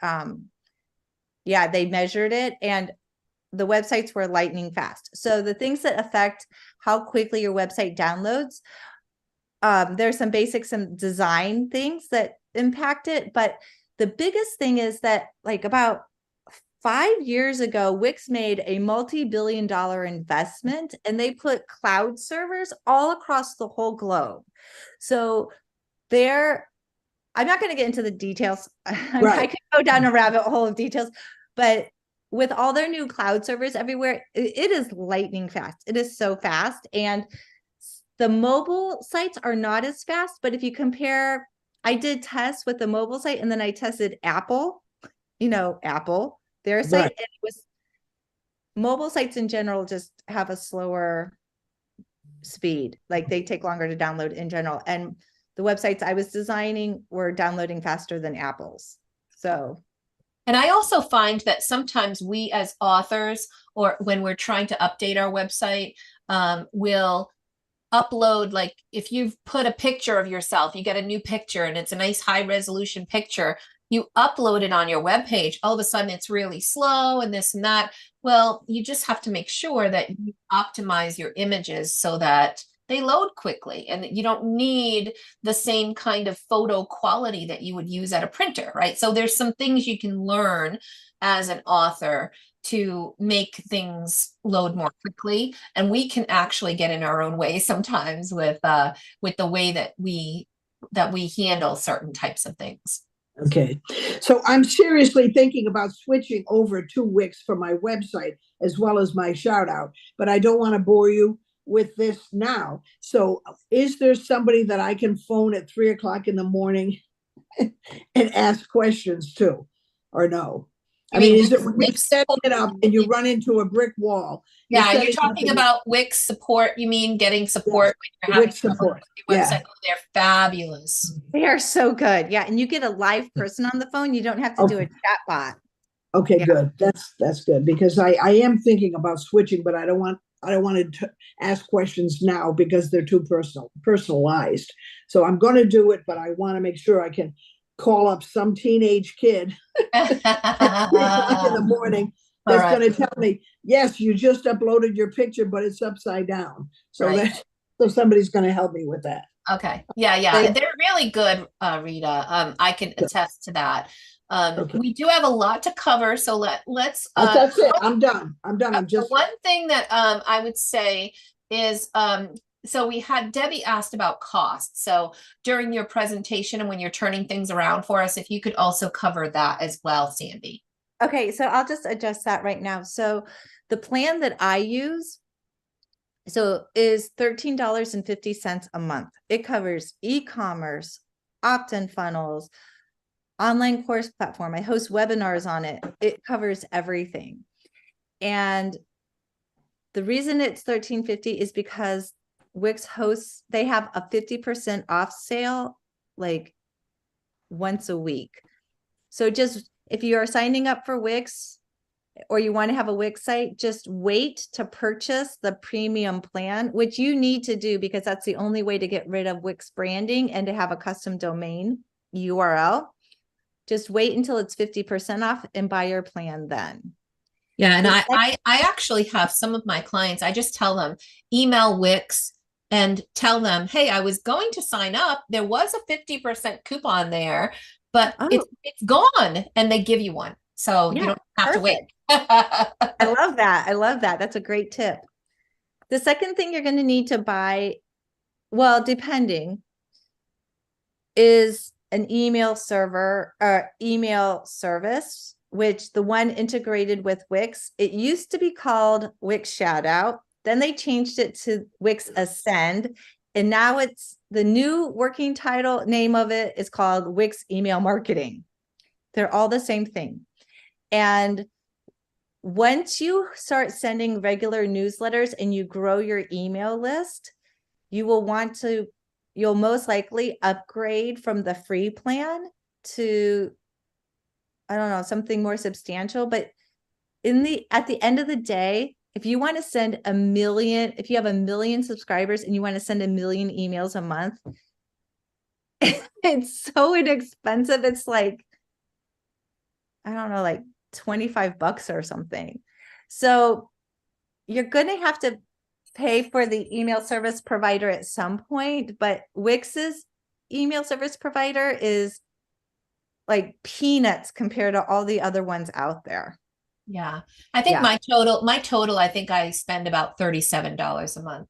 S1: they measured it and the websites were lightning fast. So the things that affect how quickly your website downloads, there's some basics and design things that impact it. But the biggest thing is that about 5 years ago, Wix made a multi-billion-dollar investment and they put cloud servers all across the whole globe. So I'm not going to get into the details. I could go down a rabbit hole of details, but with all their new cloud servers everywhere, it is lightning fast. It is so fast. And the mobile sites are not as fast, but if you compare, I did tests with the mobile site and then I tested Apple, Apple, their site, and it was mobile sites in general just have a slower speed. They take longer to download in general. And the websites I was designing were downloading faster than Apple's.
S2: And I also find that sometimes we as authors, or when we're trying to update our website, will upload, if you've put a picture of yourself, you get a new picture and it's a nice high resolution picture, you upload it on your webpage, all of a sudden it's really slow and this and that. Well, you just have to make sure that you optimize your images so that they load quickly and that you don't need the same kind of photo quality that you would use at a printer, right? So there's some things you can learn as an author to make things load more quickly, and we can actually get in our own way sometimes with the way that we handle certain types of things.
S3: Okay, so I'm seriously thinking about switching over to Wix for my website as well as my shout out, but I don't want to bore you with this now. So is there somebody that I can phone at 3 o'clock in the morning and ask questions to, or no? I mean, is it when you set it up and you run into a brick wall?
S2: Yeah, you're talking about Wix support. You mean getting support when you're having
S3: Wix support.
S2: Your website? Oh, they're fabulous.
S1: They are so good. Yeah. And you get a live person on the phone. You don't have to do a chat bot.
S3: Okay, good. That's good, because I am thinking about switching, but I don't want to ask questions now because they're too personalized. So I'm going to do it, but I want to make sure I can call up some teenage kid at 3 o'clock in the morning that's going to tell me, yes, you just uploaded your picture, but it's upside down. So so somebody's going to help me with that.
S2: Okay. Yeah. They're really good, Rita. I can attest to that. We do have a lot to cover, so let's
S3: that's it. I'm done. I'm just
S2: one thing that I would say is so we had Debbie asked about cost. So during your presentation and when you're turning things around for us, if you could also cover that as well, Sandy.
S1: Okay, so I'll just adjust that right now. So the plan that I use is $13.50 a month. It covers e-commerce, opt-in funnels, online course platform. I host webinars on it. It covers everything. And the reason it's $13.50 is because Wix hosts, they have a 50% off sale like once a week. So just if you are signing up for Wix or you want to have a Wix site, just wait to purchase the premium plan, which you need to do because that's the only way to get rid of Wix branding and to have a custom domain URL. Just wait until it's 50% off and buy your plan then.
S2: Yeah, and I actually have some of my clients, I just tell them, email Wix and tell them, hey, I was going to sign up. There was a 50% coupon there, but it's gone, and they give you one. So you don't have to wait.
S1: I love that. I love that. That's a great tip. The second thing you're going to need to buy, well, depending, is an email server or email service, which the one integrated with Wix, it used to be called Wix Shoutout. Then they changed it to Wix Ascend. And now it's the new working title name of it is called Wix Email Marketing. They're all the same thing. And once you start sending regular newsletters and you grow your email list, you'll most likely upgrade from the free plan to, I don't know, something more substantial. But at the end of the day, if you want to send if you have 1 million subscribers and you want to send 1 million emails a month, it's so inexpensive. It's like, I don't know, like $25 or something. So you're going to have to pay for the email service provider at some point, but Wix's email service provider is like peanuts compared to all the other ones out there.
S2: Yeah. I think my total, I think I spend about $37 a month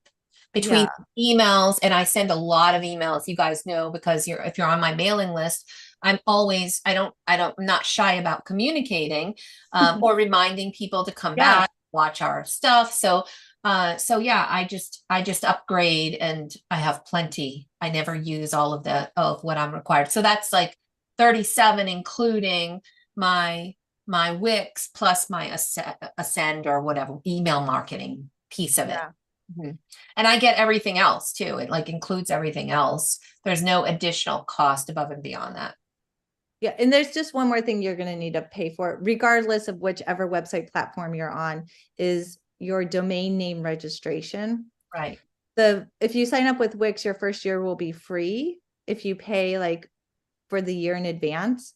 S2: between emails, and I send a lot of emails, you guys know, because if you're on my mailing list, I'm not shy about communicating or reminding people to come back, watch our stuff. So yeah, I just upgrade, and I have plenty. I never use all of what I'm required. So that's like 37, including my Wix plus my Ascend or whatever email marketing piece of it. Mm-hmm. And I get everything else too. It like includes everything else. There's no additional cost above and beyond that.
S1: Yeah. And there's just one more thing you're going to need to pay for, regardless of whichever website platform you're on, is your domain name registration.
S2: Right.
S1: If you sign up with Wix, your first year will be free if you pay like for the year in advance.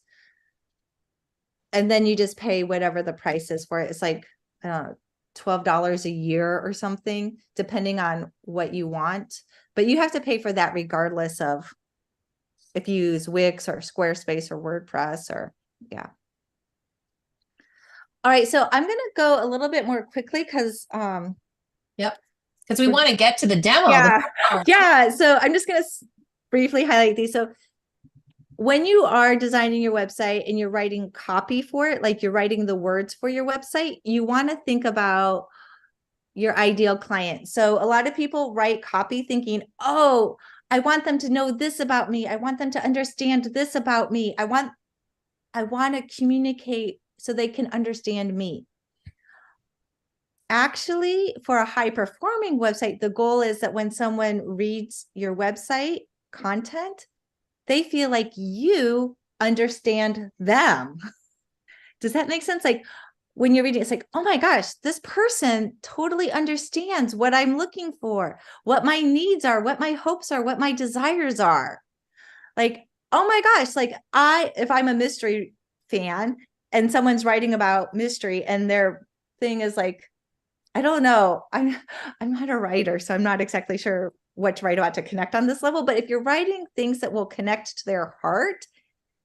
S1: And then you just pay whatever the price is for it. It's like, I don't know, $12 a year or something, depending on what you want. But you have to pay for that regardless of if you use Wix or Squarespace or WordPress or, All right, so I'm going to go a little bit more quickly because
S2: Yep. Because we want to get to the demo.
S1: yeah. So I'm just going to briefly highlight these. So when you are designing your website and you're writing copy for it, like you're writing the words for your website, you want to think about your ideal client. So a lot of people write copy thinking, oh, I want them to know this about me. I want them to understand this about me. I want to communicate so they can understand me. Actually, for a high performing website, the goal is that when someone reads your website content, they feel like you understand them. Does that make sense? Like when you're reading, it's like, oh my gosh, this person totally understands what I'm looking for, what my needs are, what my hopes are, what my desires are. Like, oh my gosh, like if I'm a mystery fan and someone's writing about mystery and their thing is like, I don't know, I'm not a writer, so I'm not exactly sure what to write about to connect on this level. But if you're writing things that will connect to their heart,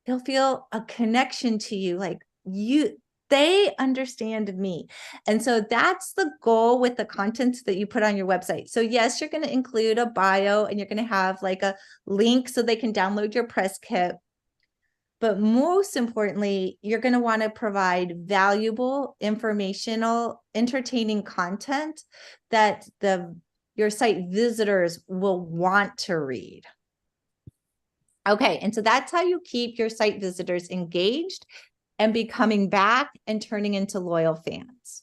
S1: they'll feel a connection to you. Like they understand me. And so that's the goal with the content that you put on your website. So yes, you're going to include a bio and you're going to have like a link so they can download your press kit. But most importantly, you're going to want to provide valuable, informational, entertaining content that your site visitors will want to read. Okay, and so that's how you keep your site visitors engaged and becoming back and turning into loyal fans.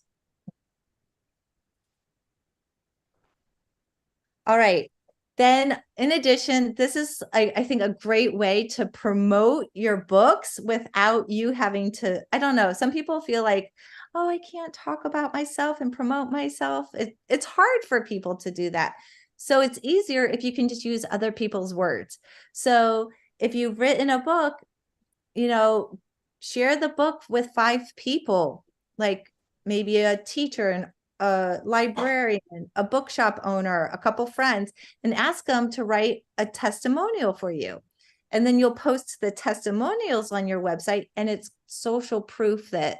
S1: All right. Then in addition, this is, I think, a great way to promote your books without you having to, I don't know, some people feel like, oh, I can't talk about myself and promote myself. It's hard for people to do that. So it's easier if you can just use other people's words. So if you've written a book, share the book with 5 people, like maybe a teacher and a librarian, a bookshop owner, a couple friends, and ask them to write a testimonial for you. And then you'll post the testimonials on your website, and it's social proof that,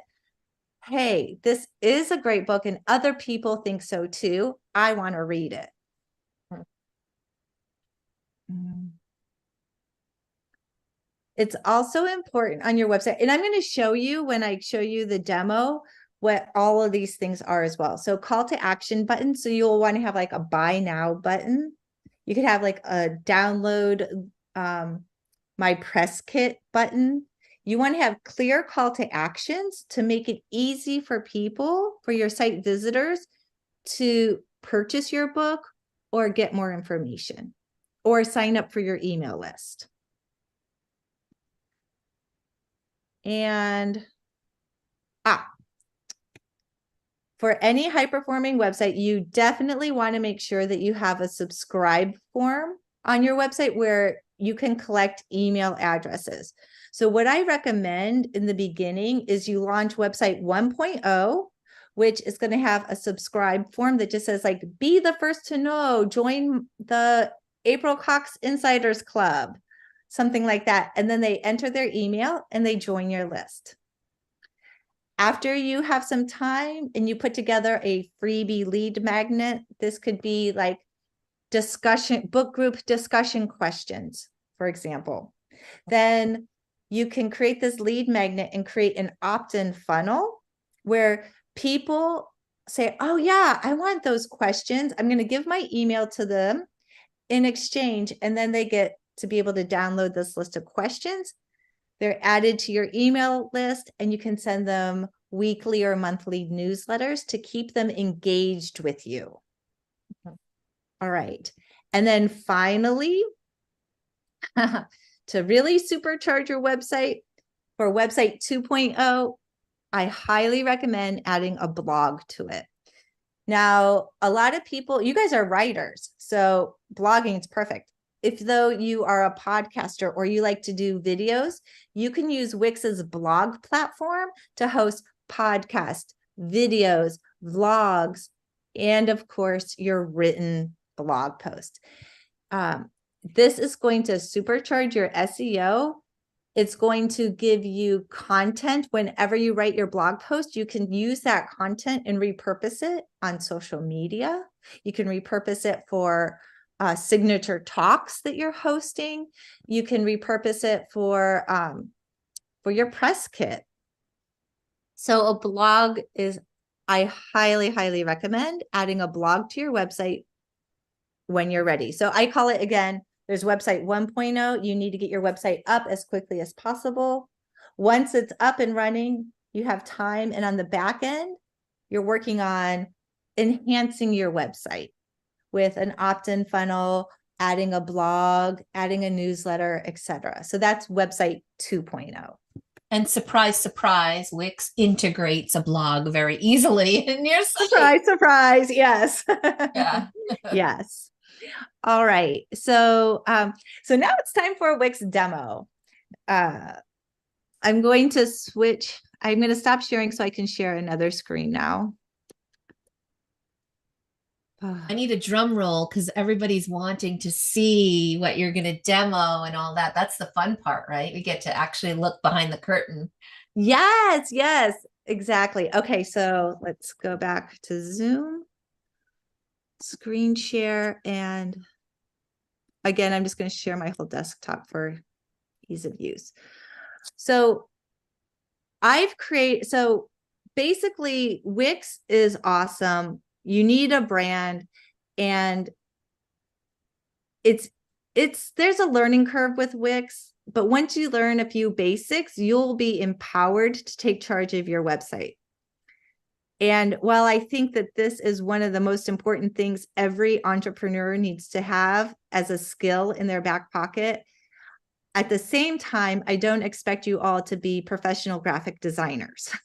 S1: hey, this is a great book and other people think so too. I want to read it. It's also important on your website, and I'm going to show you when I show you the demo what all of these things are as well. So call to action button. So you'll want to have like a buy now button. You could have like a download my press kit button. You want to have clear call to actions to make it easy for people, for your site visitors, to purchase your book or get more information or sign up for your email list. And for any high-performing website, you definitely want to make sure that you have a subscribe form on your website where you can collect email addresses. So what I recommend in the beginning is you launch website 1.0, which is going to have a subscribe form that just says like, be the first to know, join the April Cox Insiders Club, something like that. And then they enter their email and they join your list. After you have some time and you put together a freebie lead magnet, this could be like book group discussion questions, for example. Then you can create this lead magnet and create an opt-in funnel where people say, oh yeah, I want those questions. I'm going to give my email to them in exchange. And then they get to be able to download this list of questions. They're added to your email list, and you can send them weekly or monthly newsletters to keep them engaged with you. All right. And then finally, to really supercharge your website, for website 2.0, I highly recommend adding a blog to it. Now, a lot of people, you guys are writers, so blogging is perfect. If though you are a podcaster or you like to do videos, you can use Wix's blog platform to host podcasts, videos, vlogs, and of course, your written blog post. This is going to supercharge your SEO It's going to give you content. Whenever you write your blog post, you can use that content and repurpose it on social media. You can repurpose it for signature talks that you're hosting. You can repurpose it for your press kit. So a blog is, I highly, highly recommend adding a blog to your website when you're ready. So I call it, again, there's website 1.0. You need to get your website up as quickly as possible. Once it's up and running, you have time. And on the back end, you're working on enhancing your website with an opt-in funnel, adding a blog, adding a newsletter, etc. So that's website 2.0.
S2: And surprise, surprise, Wix integrates a blog very easily in your site.
S1: Surprise, surprise. Yes.
S2: Yeah.
S1: Yes. All right. So, so now it's time for a Wix demo. I'm going to switch. I'm going to stop sharing so I can share another screen now.
S2: I need a drum roll because everybody's wanting to see what you're going to demo and all that. That's the fun part, right? We get to actually look behind the curtain.
S1: Yes, yes, exactly. Okay, so let's go back to Zoom, screen share, and again, I'm just going to share my whole desktop for ease of use. So so basically Wix is awesome. You need a brand, and there's a learning curve with Wix, but once you learn a few basics, you'll be empowered to take charge of your website. And while I think that this is one of the most important things every entrepreneur needs to have as a skill in their back pocket, at the same time, I don't expect you all to be professional graphic designers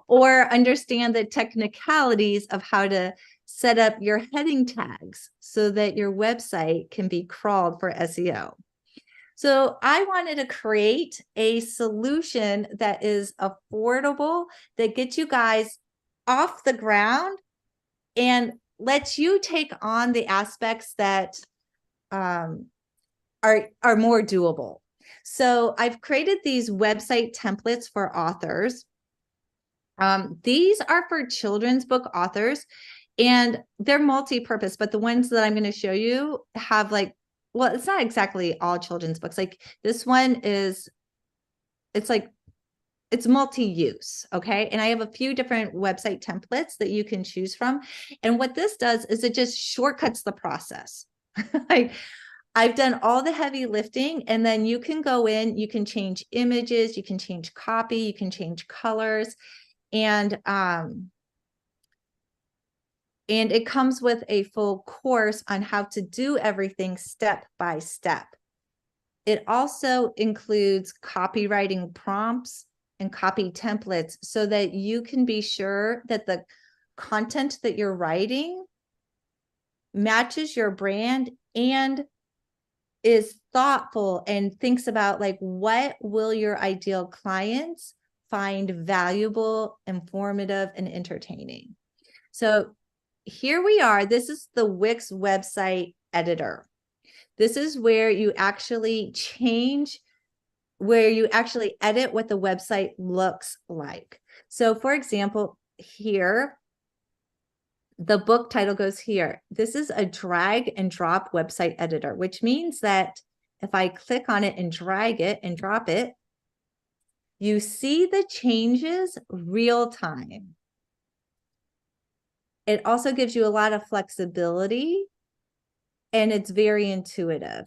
S1: or understand the technicalities of how to set up your heading tags so that your website can be crawled for SEO. So I wanted to create a solution that is affordable, that gets you guys off the ground and lets you take on the aspects that are more doable. So I've created these website templates for authors. These are for children's book authors, and they're multi-purpose, but the ones that I'm going to show you have well, it's not exactly all children's books. Like this one it's multi-use, okay? And I have a few different website templates that you can choose from. And what this does is it just shortcuts the process. I've done all the heavy lifting, and then you can go in, you can change images, you can change copy, you can change colors, and it comes with a full course on how to do everything step by step. It also includes copywriting prompts and copy templates so that you can be sure that the content that you're writing matches your brand and is thoughtful and thinks about what will your ideal clients find valuable, informative, and entertaining. So here we are. This is the Wix website editor. This is where you actually edit what the website looks like. So for example, here, the book title goes here. This is a drag and drop website editor, which means that if I click on it and drag it and drop it, you see the changes real time. It also gives you a lot of flexibility, and it's very intuitive.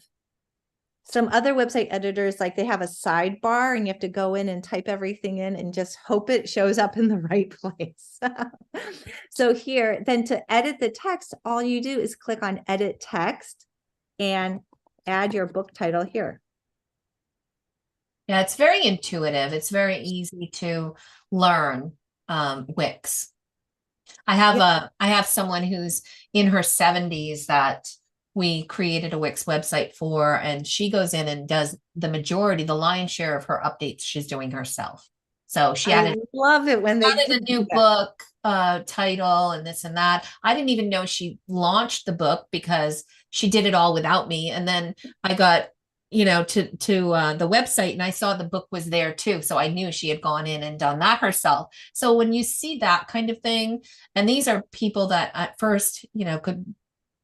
S1: Some other website editors, they have a sidebar and you have to go in and type everything in and just hope it shows up in the right place. So here, then to edit the text, all you do is click on edit text and add your book title here.
S2: Yeah, it's very intuitive. It's very easy to learn Wix. I have someone who's in her 70s that we created a Wix website for, and she goes in and does the lion's share of her updates she's doing herself. So she
S1: I love it when they
S2: added a new book title and this and that. I didn't even know she launched the book because she did it all without me. And then I got, to the website, and I saw the book was there too. So I knew she had gone in and done that herself. So when you see that kind of thing, and these are people that at first, could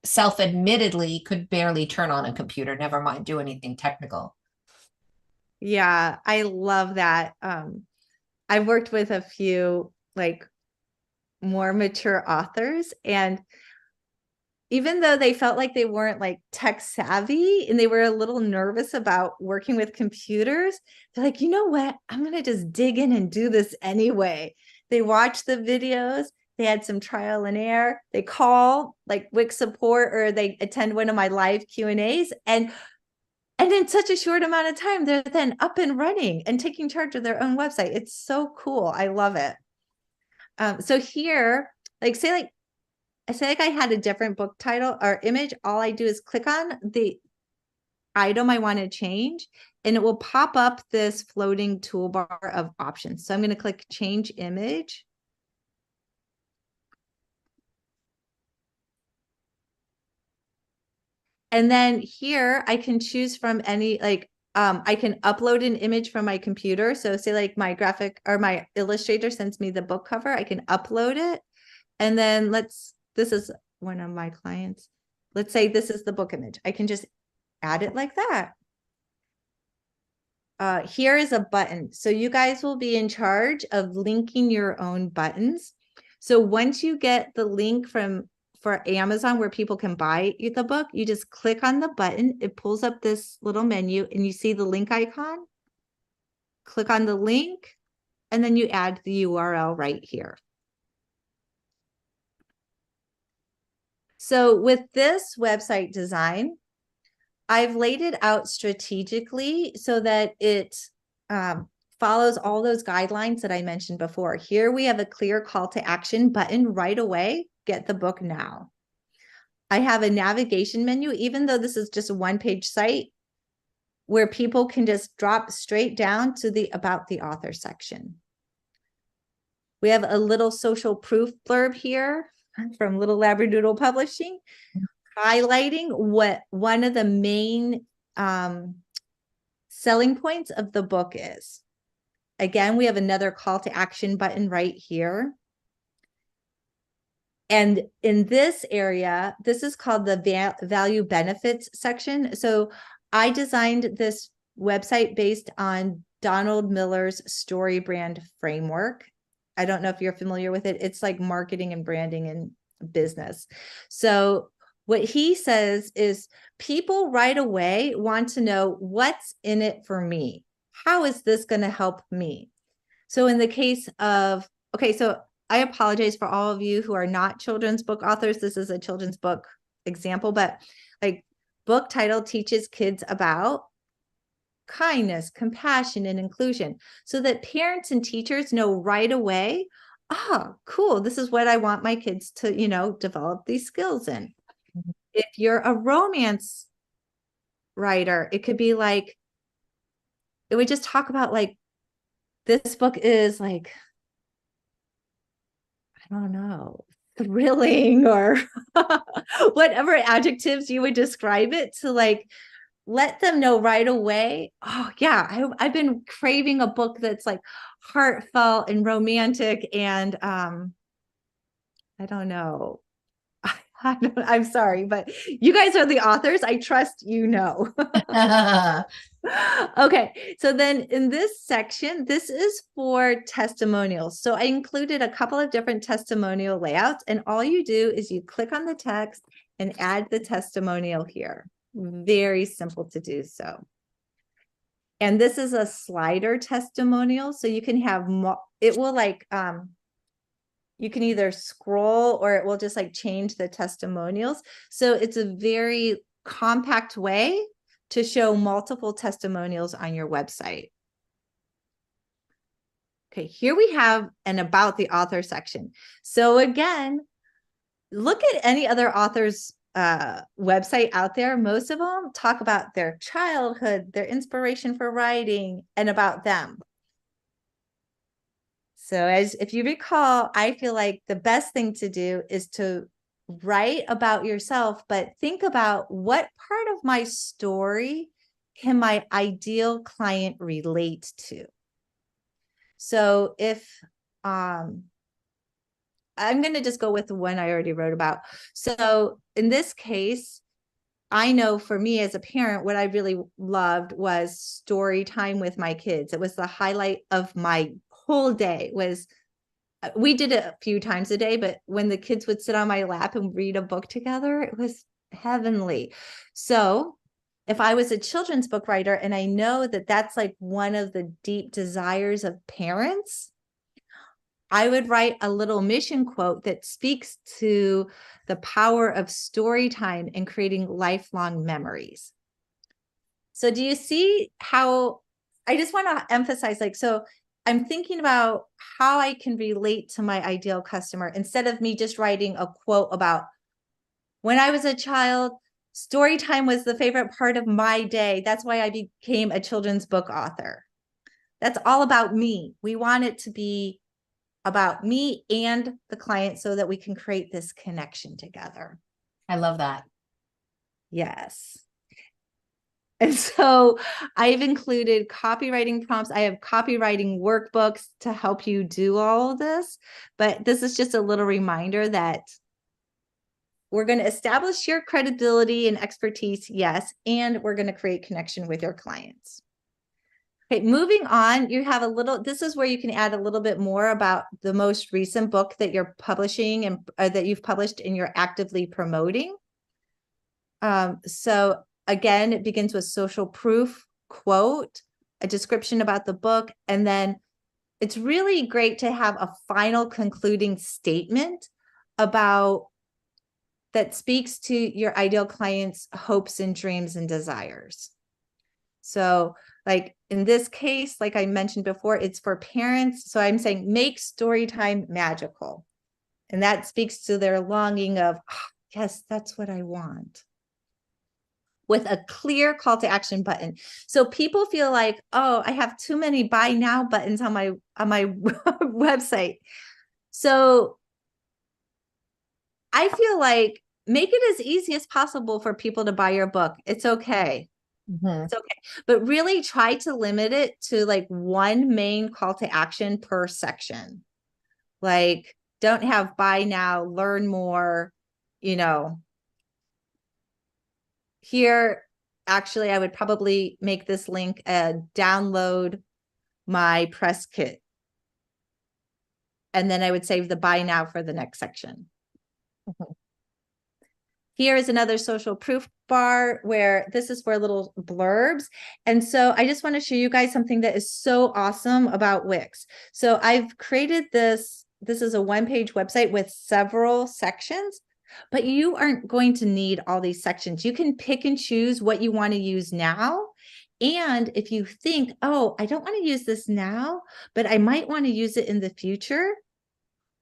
S2: self-admittedly could barely turn on a computer, never mind do anything technical.
S1: Yeah, I love that. I've worked with a few like more mature authors, and even though they felt like they weren't like tech savvy and they were a little nervous about working with computers, they're like, you know what? I'm going to just dig in and do this anyway. They watch the videos, they had some trial and error, they call like Wix support or they attend one of my live Q&As, and in such a short amount of time, they're then up and running and taking charge of their own website. It's so cool. I love it. So here, like I say like I had a different book title or image. All I do is click on the item I want to change, and it will pop up this floating toolbar of options. So I'm going to click change image. And then here I can choose from any, I can upload an image from my computer. So say like my graphic or my illustrator sends me the book cover, I can upload it. And then this is one of my clients. Let's say this is the book image. I can just add it like that. Here is a button. So you guys will be in charge of linking your own buttons. So once you get the link for Amazon where people can buy the book, you just click on the button. It pulls up this little menu and you see the link icon. Click on the link and then you add the URL right here. So with this website design, I've laid it out strategically so that it follows all those guidelines that I mentioned before. Here we have a clear call to action button right away. Get the book now. I have a navigation menu, even though this is just a one-page site, where people can just drop straight down to the About the Author section. We have a little social proof blurb here from Little Labradoodle Publishing, highlighting what one of the main selling points of the book is. Again, we have another call to action button right here. And in this area, this is called the value benefits section. So I designed this website based on Donald Miller's story brand framework. I don't know if you're familiar with it. It's like marketing and branding and business. So what he says is people right away want to know what's in it for me. How is this going to help me? So in the case of, okay, so I apologize for all of you who are not children's book authors. This is a children's book example, but like book title teaches kids about kindness, compassion, and inclusion so that parents and teachers know right away, oh, cool, this is what I want my kids to, develop these skills in. If you're a romance writer, it could be like, it would just talk about like, this book is like, I don't know, thrilling or whatever adjectives you would describe it to, like, let them know right away. Oh yeah, I've been craving a book that's like heartfelt and romantic and I don't know. I'm sorry, but you guys are the authors. I trust you know. Okay, so then in this section, this is for testimonials. So I included a couple of different testimonial layouts, and all you do is you click on the text and add the testimonial here. Very simple to do so. And this is a slider testimonial, so you can have it will like you can either scroll or it will just like change the testimonials. So it's a very compact way to show multiple testimonials on your website. Okay, here we have an About the Author section. So again, look at any other author's website out there. Most of them talk about their childhood, their inspiration for writing, and about them. So if you recall, I feel like the best thing to do is to write about yourself, but think about what part of my story can my ideal client relate to? So if I'm going to just go with the one I already wrote about. So in this case, I know for me as a parent, what I really loved was story time with my kids. It was the highlight of my whole day. Was we did it a few times a day, but when the kids would sit on my lap and read a book together, it was heavenly. So if I was a children's book writer, and I know that that's like one of the deep desires of parents, I would write a little mission quote that speaks to the power of story time and creating lifelong memories. So do you see how I just want to emphasize, like, so I'm thinking about how I can relate to my ideal customer instead of me just writing a quote about when I was a child, story time was the favorite part of my day. That's why I became a children's book author. That's all about me. We want it to be about me and the client so that we can create this connection together.
S2: I love that.
S1: Yes. And so I've included copywriting prompts. I have copywriting workbooks to help you do all of this. But this is just a little reminder that we're going to establish your credibility and expertise, yes, and we're going to create connection with your clients. Okay, moving on, you have a little, this is where you can add a little bit more about the most recent book that you're publishing and that you've published and you're actively promoting. So again, it begins with social proof, quote, a description about the book, and then it's really great to have a final concluding statement about that speaks to your ideal client's hopes and dreams and desires. So like in this case, like I mentioned before, it's for parents. So I'm saying make story time magical. And that speaks to their longing of, oh, yes, that's what I want. With a clear call to action button. So people feel like, oh, I have too many buy now buttons on my website. So I feel like make it as easy as possible for people to buy your book. It's okay.
S2: Mm-hmm.
S1: It's okay. But really try to limit it to like one main call to action per section. Like don't have buy now, learn more, you know. Here, actually, I would probably make this link download my press kit. And then I would save the buy now for the next section.
S2: Mm-hmm.
S1: Here is another social proof bar where this is for little blurbs. And so I just want to show you guys something that is so awesome about Wix. So I've created this. This is a one-page website with several sections, but you aren't going to need all these sections. You can pick and choose what you want to use now. And if you think, oh, I don't want to use this now, but I might want to use it in the future,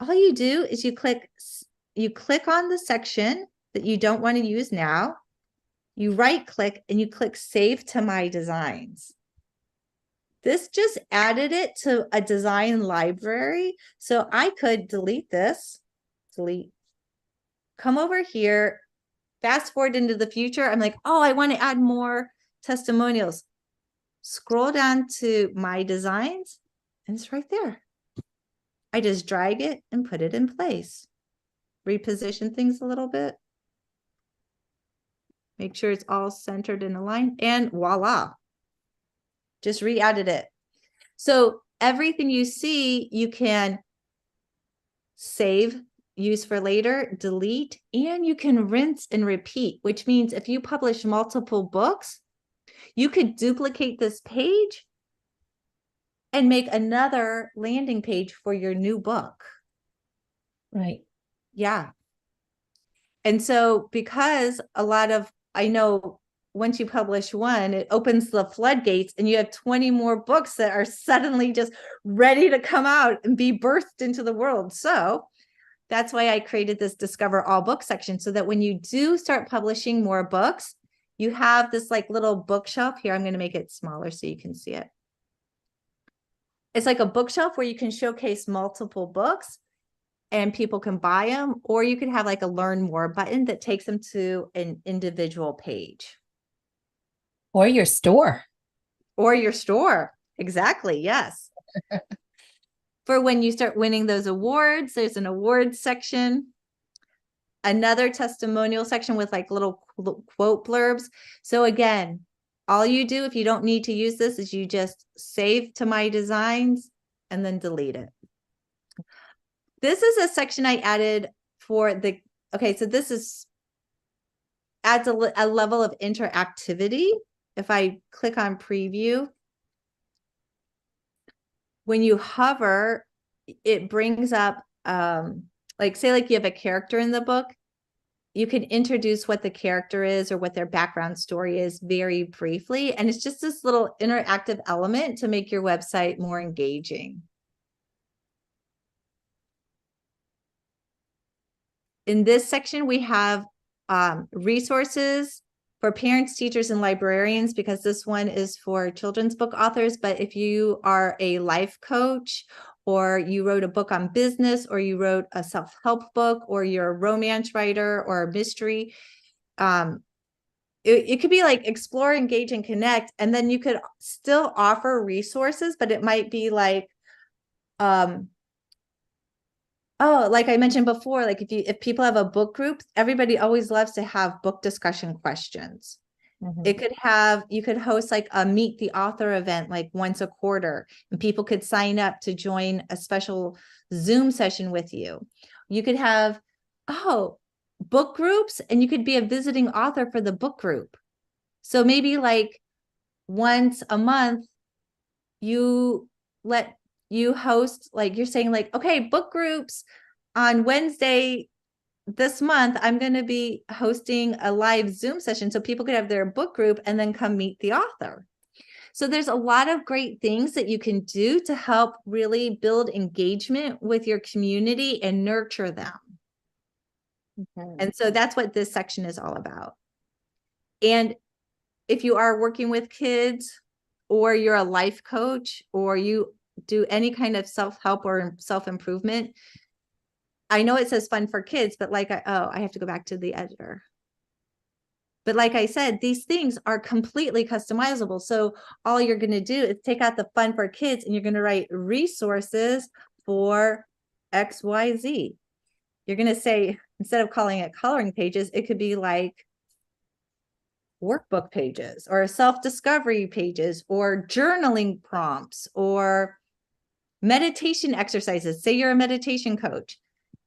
S1: all you do is you click on the section that you don't want to use now, you right click and you click save to my designs. This just added it to a design library. So I could delete this, come over here, fast forward into the future. I'm like, oh, I want to add more testimonials. Scroll down to my designs and it's right there. I just drag it and put it in place. Reposition things a little bit. Make sure it's all centered and aligned, and voila, just re-added it. So everything you see, you can save, use for later, delete, and you can rinse and repeat, which means if you publish multiple books, you could duplicate this page and make another landing page for your new book.
S2: Right.
S1: Yeah. And so because a lot of, I know once you publish one, it opens the floodgates and you have 20 more books that are suddenly just ready to come out and be birthed into the world. So that's why I created this Discover All Books section so that when you do start publishing more books, you have this like little bookshelf here. I'm going to make it smaller so you can see it. It's like a bookshelf where you can showcase multiple books and people can buy them, or you could have like a learn more button that takes them to an individual page.
S2: Or your store.
S1: Or your store. Exactly. Yes. For when you start winning those awards, there's an awards section, another testimonial section with like little quote blurbs. So again, all you do if you don't need to use this is you just save to my designs and then delete it. This is a section I added for the, okay, so this is adds a level of interactivity. If I click on preview, when you hover, it brings up, like say like you have a character in the book, you can introduce what the character is or what their background story is very briefly. And it's just this little interactive element to make your website more engaging. In this section, we have resources for parents, teachers, and librarians, because this one is for children's book authors. But if you are a life coach, or you wrote a book on business, or you wrote a self-help book, or you're a romance writer or a mystery, it could be like explore, engage, and connect. And then you could still offer resources, but it might be like, oh, like I mentioned before, like if people have a book group, everybody always loves to have book discussion questions. It could have, you could host like a meet the author event like once a quarter, and people could sign up to join a special Zoom session with you. You could have, oh, book groups, and you could be a visiting author for the book group. So maybe like once a month, you host, like you're saying like, okay, book groups on Wednesday this month, I'm going to be hosting a live Zoom session so people could have their book group and then come meet the author. So there's a lot of great things that you can do to help really build engagement with your community and nurture them. And so that's what this section is all about. And if you are working with kids, or you're a life coach, or you do any kind of self-help or self-improvement, I know it says fun for kids, but like, I have to go back to the editor. But like I said, these things are completely customizable. So all you're going to do is take out the fun for kids, and you're going to write resources for XYZ. You're going to say, instead of calling it coloring pages, it could be like workbook pages, or self-discovery pages, or journaling prompts, or meditation exercises. Say you're a meditation coach.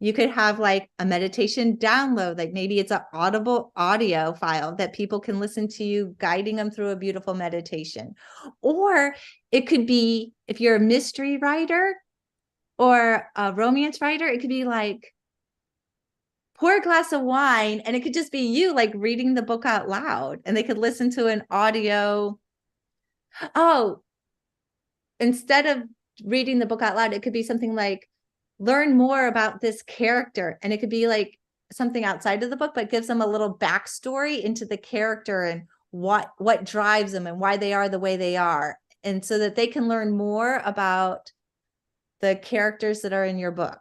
S1: You could have like a meditation download, like maybe it's an audible audio file that people can listen to you guiding them through a beautiful meditation. Or it could be, if you're a mystery writer or a romance writer, it could be like, pour a glass of wine, and it could just be you like reading the book out loud, and they could listen to an audio. Oh, instead of reading the book out loud, it could be something like, learn more about this character. And it could be like something outside of the book, but gives them a little backstory into the character and what drives them and why they are the way they are. And so that they can learn more about the characters that are in your book.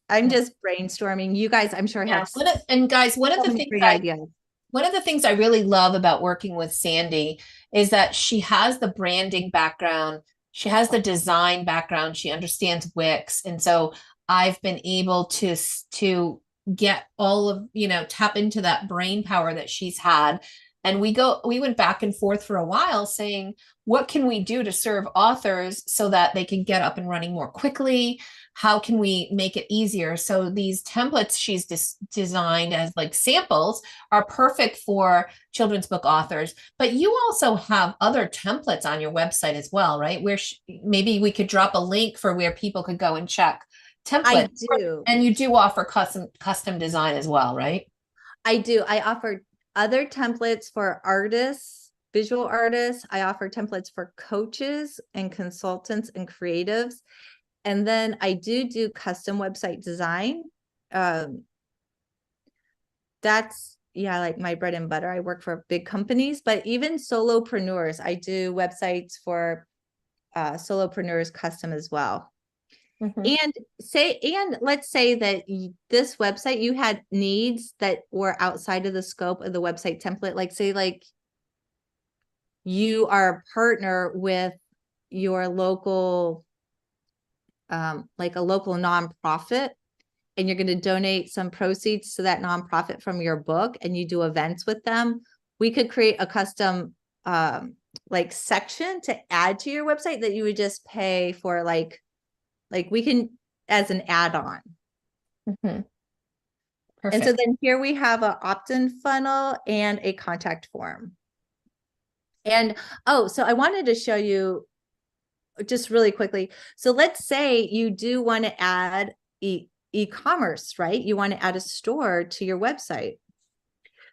S1: I'm just brainstorming. You guys, I'm sure have
S2: and guys, one of the things
S1: ideas.
S2: One of the things I really love about working with Sandy is that she has the branding background. She has the design background. She understands Wix. And so I've been able to get all of, tap into that brain power that she's had. And we went back and forth for a while saying, what can we do to serve authors so that they can get up and running more quickly? How can we make it easier? So these templates she's designed as like samples are perfect for children's book authors. But you also have other templates on your website as well, right? Where maybe we could drop a link for where people could go and check templates.
S1: I do.
S2: And you do offer custom design as well, right?
S1: I do. I offer other templates for artists, visual artists. I offer templates for coaches and consultants and creatives. And then I do custom website design. That's, like my bread and butter. I work for big companies, but even solopreneurs, I do websites for solopreneurs custom as well. And let's say that this website, you had needs that were outside of the scope of the website template. Like say like you are a partner with your local, like a local nonprofit, and you're going to donate some proceeds to that nonprofit from your book, and you do events with them, we could create a custom like section to add to your website that you would just pay for, like we can, as an add-on.
S2: Mhm.
S1: And so
S2: Perfect.
S1: then here we have an opt-in funnel and a contact form. And oh, so I wanted to show you just really quickly. So let's say you do want to add e-commerce, right? You want to add a store to your website.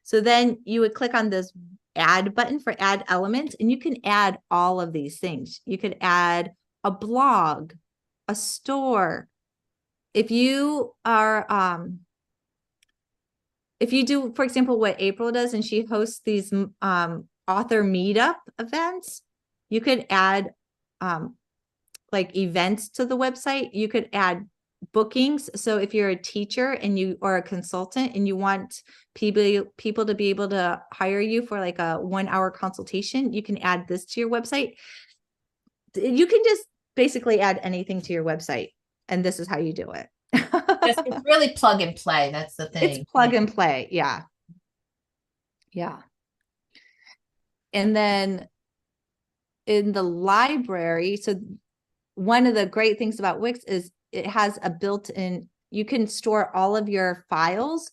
S1: So then you would click on this add button for add element, and you can add all of these things. You could add a blog, a store. If you are, if you do, for example, what April does, and she hosts these author meetup events, you could add like events to the website. You could add bookings. So if you're a teacher and you are a consultant and you want people to be able to hire you for like a 1-hour consultation, you can add this to your website. You can just basically add anything to your website, and this is how you do it.
S2: It's really plug and play. That's the thing.
S1: It's plug and play. Yeah. Yeah. And then in the library, so one of the great things about Wix is it has a built-in, you can store all of your files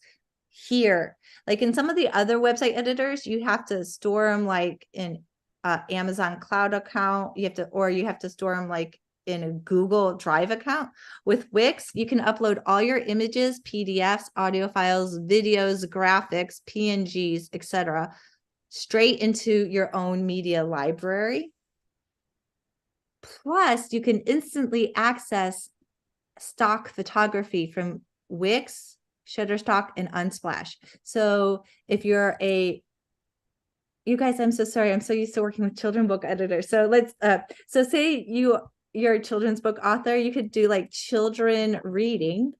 S1: here. Like in some of the other website editors, you have to store them like in Amazon Cloud account. You have to store them like in a Google Drive account. With Wix, you can upload all your images, PDFs, audio files, videos, graphics, PNGs, etc., straight into your own media library. Plus, you can instantly access stock photography from Wix, Shutterstock, and Unsplash. So if you're you guys, I'm so sorry. I'm so used to working with children's book editors. So let's, so say you're a children's book author, you could do like children reading,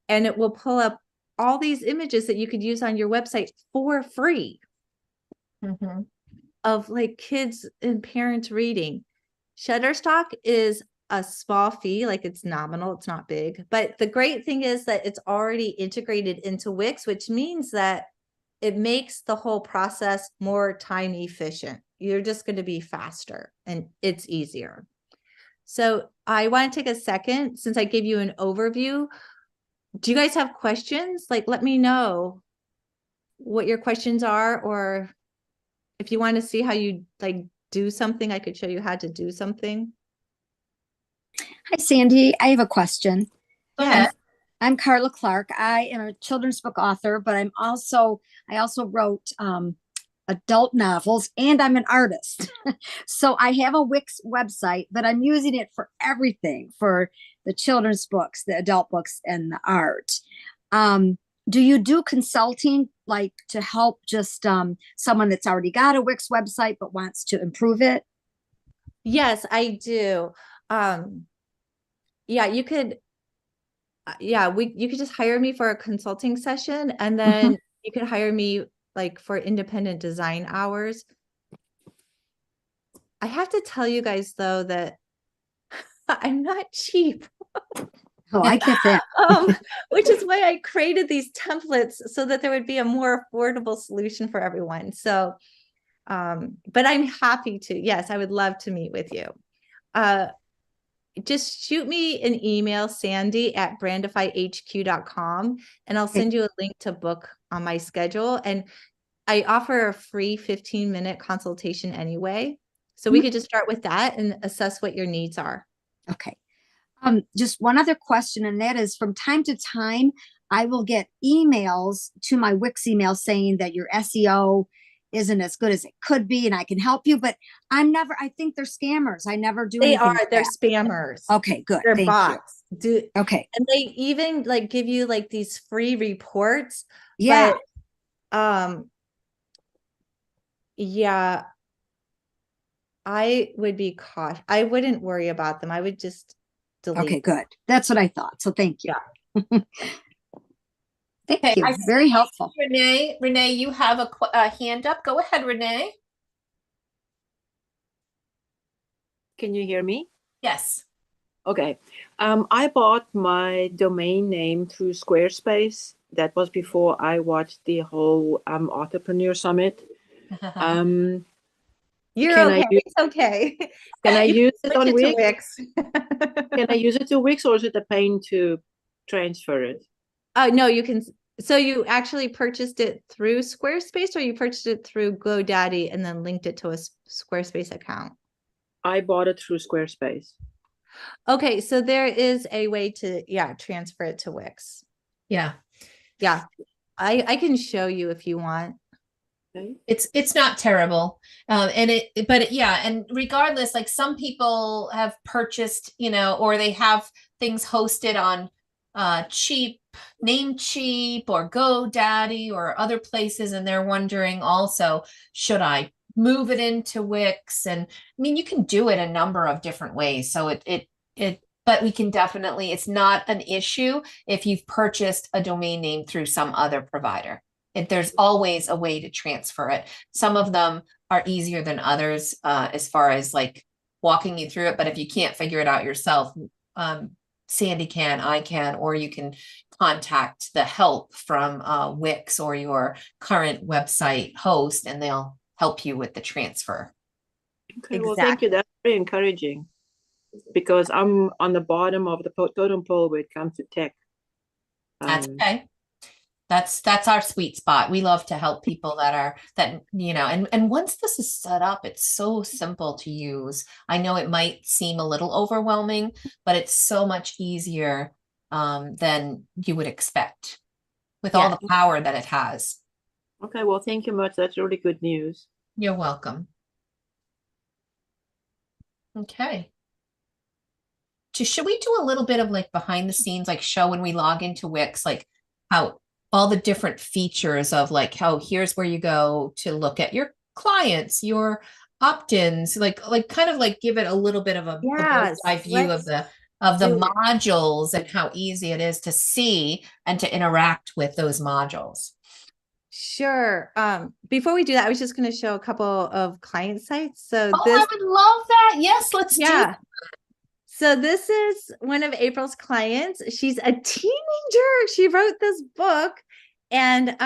S1: and it will pull up all these images that you could use on your website for free of like kids and parents reading. Shutterstock is a small fee, like it's nominal, it's not big. But the great thing is that it's already integrated into Wix, which means that it makes the whole process more time efficient. You're just going to be faster and it's easier. So I want to take a second, since I gave you an overview. Do you guys have questions? Like, let me know what your questions are, or if you want to see how you like do something, I could show you how to do something.
S4: Hi, Sandy. I have a question.
S2: Yeah.
S4: I'm Carla Clark. I am a children's book author, but I also wrote adult novels, and I'm an artist. So I have a Wix website, but I'm using it for everything, for the children's books, the adult books, and the art. Do you do consulting, like to help just someone that's already got a Wix website but wants to improve it?
S1: Yes, I do. Yeah, you could, you could just hire me for a consulting session, and then you could hire me like for independent design hours. I have to tell you guys though that I'm not cheap.
S4: Oh, I get that.
S1: Which is why I created these templates, so that there would be a more affordable solution for everyone. So, but I'm happy to, yes, I would love to meet with you. Just shoot me an email, sandy@brandifyhq.com, and I'll send you a link to book on my schedule. And I offer a free 15-minute consultation anyway. So we could just start with that and assess what your needs are.
S4: Okay. Just one other question, and that is, from time to time, I will get emails to my Wix email saying that your SEO isn't as good as it could be, and I can help you, but I think they're scammers. I never do anything.
S1: They're spammers.
S4: Okay, good.
S1: They're bots.
S4: Okay.
S1: And they even like give you like these free reports.
S4: Yeah.
S1: But, yeah, I would be cautious. I wouldn't worry about them. I would just delete.
S4: Okay, good. That's what I thought. So thank you.
S1: Yeah.
S4: Thank you. Very helpful.
S2: Renee, you have a hand up. Go ahead, Renee.
S5: Can you hear me?
S2: Yes.
S5: Okay. I bought my domain name through Squarespace. That was before I watched the whole Entrepreneur Summit.
S1: You're
S5: Can I
S1: okay.
S5: use,
S1: It's okay.
S5: can I
S1: You
S5: use it
S1: switch
S5: on
S1: it to
S5: Wix?
S1: Wix.
S5: Can I use it to Wix, or is it a pain to transfer it?
S1: No, you can. So you actually purchased it through Squarespace, or you purchased it through GoDaddy and then linked it to a Squarespace account?
S5: I bought it through Squarespace.
S1: Okay, so there is a way to, transfer it to Wix.
S2: Yeah.
S1: Yeah, I can show you if you want.
S5: Okay.
S2: It's not terrible. Yeah, and regardless, like some people have purchased, or they have things hosted on cheap, Namecheap or GoDaddy or other places, and they're wondering also, should I move it into Wix? And I mean, you can do it a number of different ways. So but we can definitely, it's not an issue if you've purchased a domain name through some other provider. There's always a way to transfer it. Some of them are easier than others as far as like walking you through it. But if you can't figure it out yourself, Sandy can, I can, or you can contact the help from Wix or your current website host, and they'll help you with the transfer.
S5: Okay, well, thank you. That's very encouraging, because I'm on the bottom of the totem pole when it comes to tech.
S2: That's okay. That's our sweet spot. We love to help people and once this is set up, it's so simple to use. I know it might seem a little overwhelming, but it's so much easier than you would expect with all the power that it has.
S5: Okay, well, thank you much. That's really good news.
S2: You're welcome. Okay. Should we do a little bit of like behind the scenes, like show when we log into Wix, like how all the different features of like how here's where you go to look at your clients, your opt-ins, like kind of like give it a little bit of a bird's eye view of the modules and how easy it is to see and to interact with those modules.
S1: Sure. Before we do that, I was just going to show a couple of client sites. So
S2: I would love that. Yes, let's do that.
S1: So this is one of April's clients. She's a teenager. She wrote this book and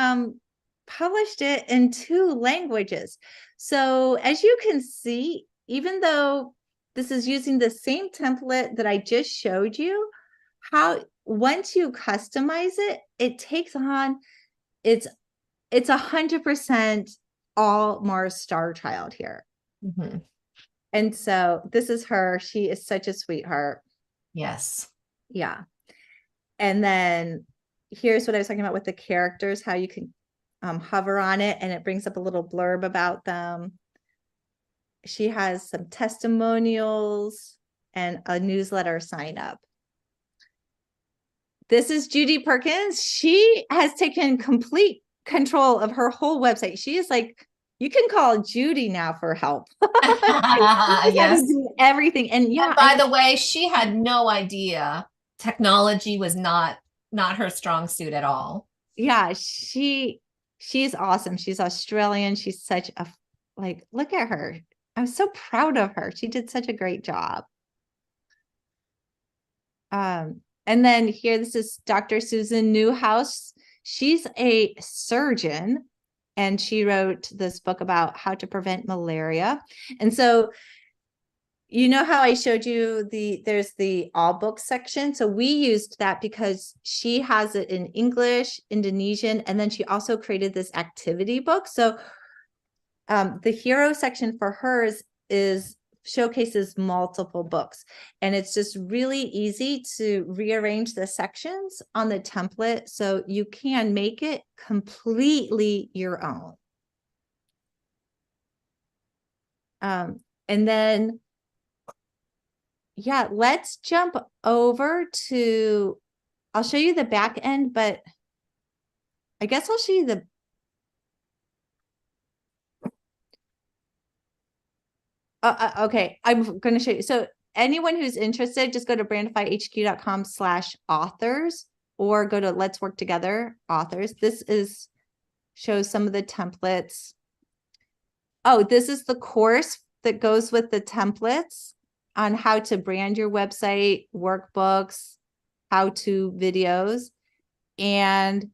S1: published it in 2 languages. So as you can see, even though this is using the same template that I just showed you, how once you customize it, it takes on, it's 100% all Mars Star Child here.
S2: Mm-hmm.
S1: And so this is her. She is such a sweetheart.
S2: Yes.
S1: Yeah. And then here's what I was talking about with the characters, how you can hover on it and it brings up a little blurb about them. She has some testimonials and a newsletter sign up. This is Judy Perkins. She has taken complete control of her whole website. She is like, you can call Judy now for help.
S2: Yes.
S1: Do everything. And
S2: by the way, she had no idea technology was not her strong suit at all.
S1: Yeah, she's awesome. She's Australian. She's such a, like, look at her. I'm so proud of her. She did such a great job. And then here, this is Dr. Susan Newhouse. She's a surgeon, and she wrote this book about how to prevent malaria. And so, you know how I showed you there's the all books section. So we used that because she has it in English, Indonesian, and then she also created this activity book. So the hero section for hers showcases multiple books, and it's just really easy to rearrange the sections on the template so you can make it completely your own. And then, let's jump over to, I'll show you the back end, but I guess I'll show you the okay, I'm going to show you. So anyone who's interested, just go to brandifyhq.com/authors or go to Let's Work Together authors. This shows some of the templates. Oh, this is the course that goes with the templates. on how to brand your website, workbooks, how-to videos. And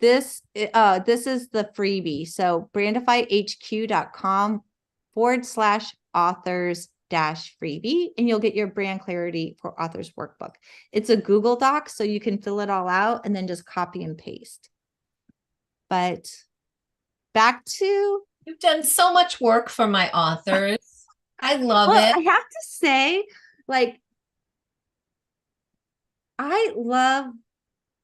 S1: this is the freebie. So brandifyhq.com/authors-freebie, and you'll get your brand clarity for authors workbook. It's a Google Doc, so you can fill it all out and then just copy and paste. But back to,
S2: You've done so much work for my authors. I love
S1: well,
S2: it.
S1: I have to say, like, I love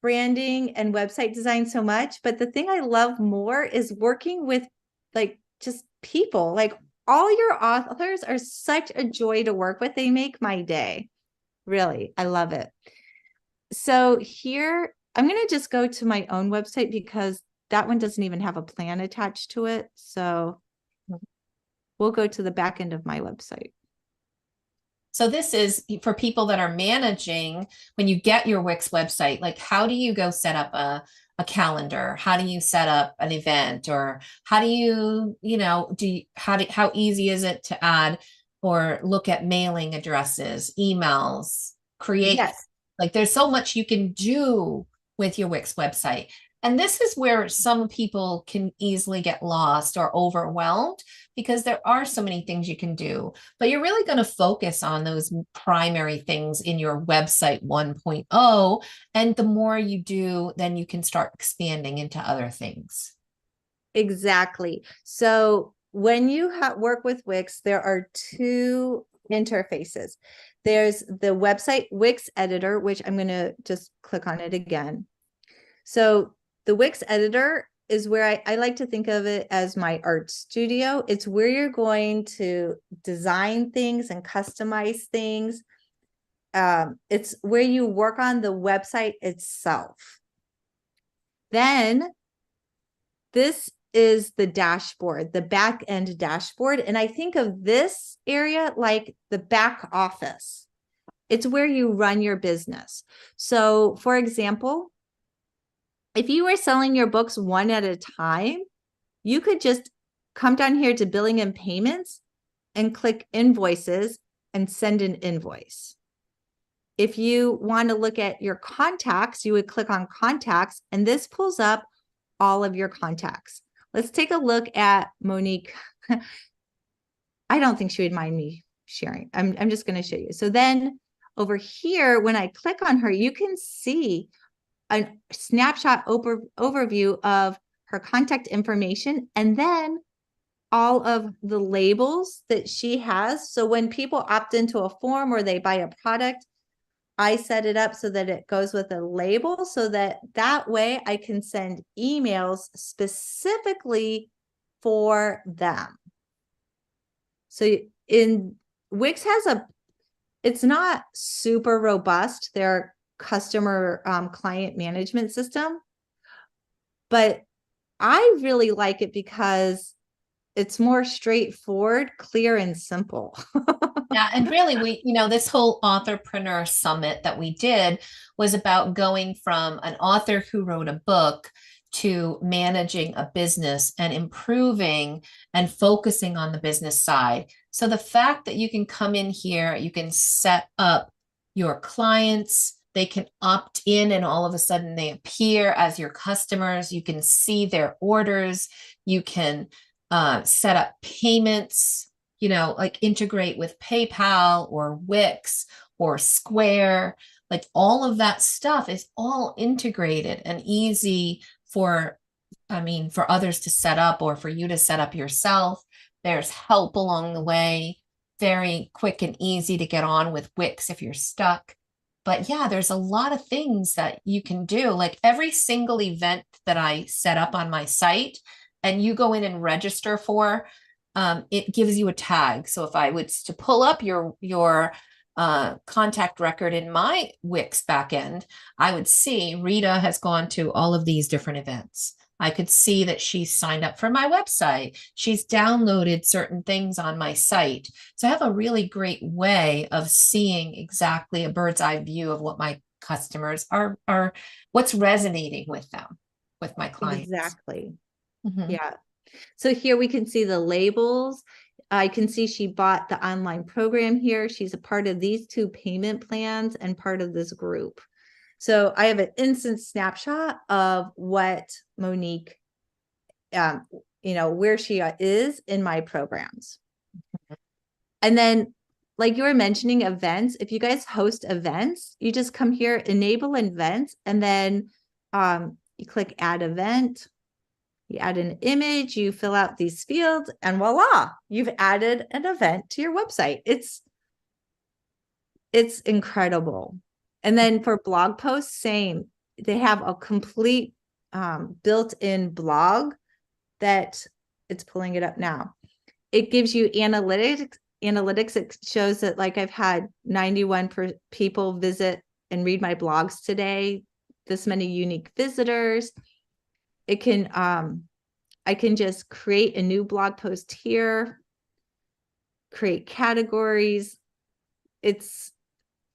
S1: branding and website design so much, but the thing I love more is working with like just people. Like, all your authors are such a joy to work with. They make my day. Really, I love it. So here, I'm going to just go to my own website because that one doesn't even have a plan attached to it. So we'll go to the back end of my website.
S2: So this is for people that are managing, when you get your Wix website, like how do you go set up a calendar? How do you set up an event? Or how do you, how easy is it to add or look at mailing addresses, emails, create,
S1: Yes.
S2: like there's so much you can do with your Wix website. And this is where some people can easily get lost or overwhelmed because there are so many things you can do, but you're really going to focus on those primary things in your website 1.0. And the more you do, then you can start expanding into other things.
S1: Exactly. So when you work with Wix, there are two interfaces. There's the website Wix editor, which I'm going to just click on it again. So the Wix editor is where I like to think of it as my art studio. It's where you're going to design things and customize things. It's where you work on the website itself. Then this is the dashboard, the back end dashboard. And I think of this area like the back office. It's where you run your business. So for example, if you were selling your books one at a time, you could just come down here to billing and payments and click invoices and send an invoice. If you want to look at your contacts, you would click on contacts, and this pulls up all of your contacts. Let's take a look at Monique. I don't think she would mind me sharing. I'm just going to show you. So then over here, when I click on her, you can see a snapshot overview of her contact information, and then all of the labels that she has. So when people opt into a form or they buy a product, I set it up so that it goes with a label so that way I can send emails specifically for them. So in Wix it's not super robust. Their customer client management system, but I really like it because it's more straightforward, clear, and simple.
S2: Yeah, and really this whole authorpreneur summit that we did was about going from an author who wrote a book to managing a business and improving and focusing on the business side. So the fact that you can come in here, you can set up your clients, they can opt in and all of a sudden they appear as your customers. You can see their orders. You can set up payments, like integrate with PayPal or Wix or Square. Like all of that stuff is all integrated and easy for others to set up or for you to set up yourself. There's help along the way, very quick and easy to get on with Wix if you're stuck. But yeah, there's a lot of things that you can do. Like every single event that I set up on my site and you go in and register for, it gives you a tag. So if I was to pull up your contact record in my Wix backend, I would see Rita has gone to all of these different events. I could see that she's signed up for my website. She's downloaded certain things on my site. So I have a really great way of seeing exactly a bird's eye view of what my customers are what's resonating with them, with my clients.
S1: Exactly.
S2: Mm-hmm.
S1: Yeah. So here we can see the labels. I can see she bought the online program here. She's a part of these 2 payment plans and part of this group. So I have an instant snapshot of what Monique, where she is in my programs. And then, like you were mentioning events, if you guys host events, you just come here, enable events, and then you click add event. You add an image, you fill out these fields, and voila, you've added an event to your website. It's incredible. And then for blog posts, same. They have a complete built-in blog that it's pulling it up now. It gives you analytics. It shows that, like, I've had 91 people visit and read my blogs today, this many unique visitors. It can, I can just create a new blog post here, create categories.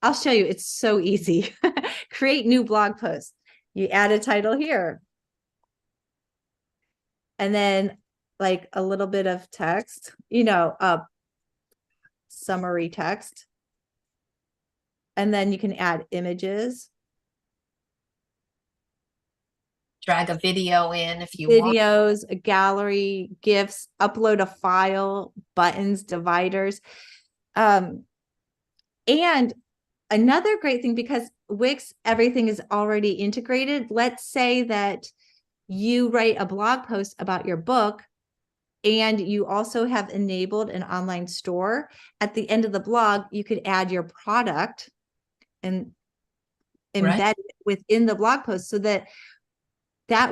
S1: I'll show you, it's so easy. Create new blog post. You add a title here. And then like a little bit of text, summary text. And then you can add images.
S2: Drag a video in if you want.
S1: Videos, a gallery, GIFs, upload a file, buttons, dividers. And another great thing, because Wix, everything is already integrated. Let's say that you write a blog post about your book and you also have enabled an online store. At the end of the blog, you could add your product and embed it within the blog post, so that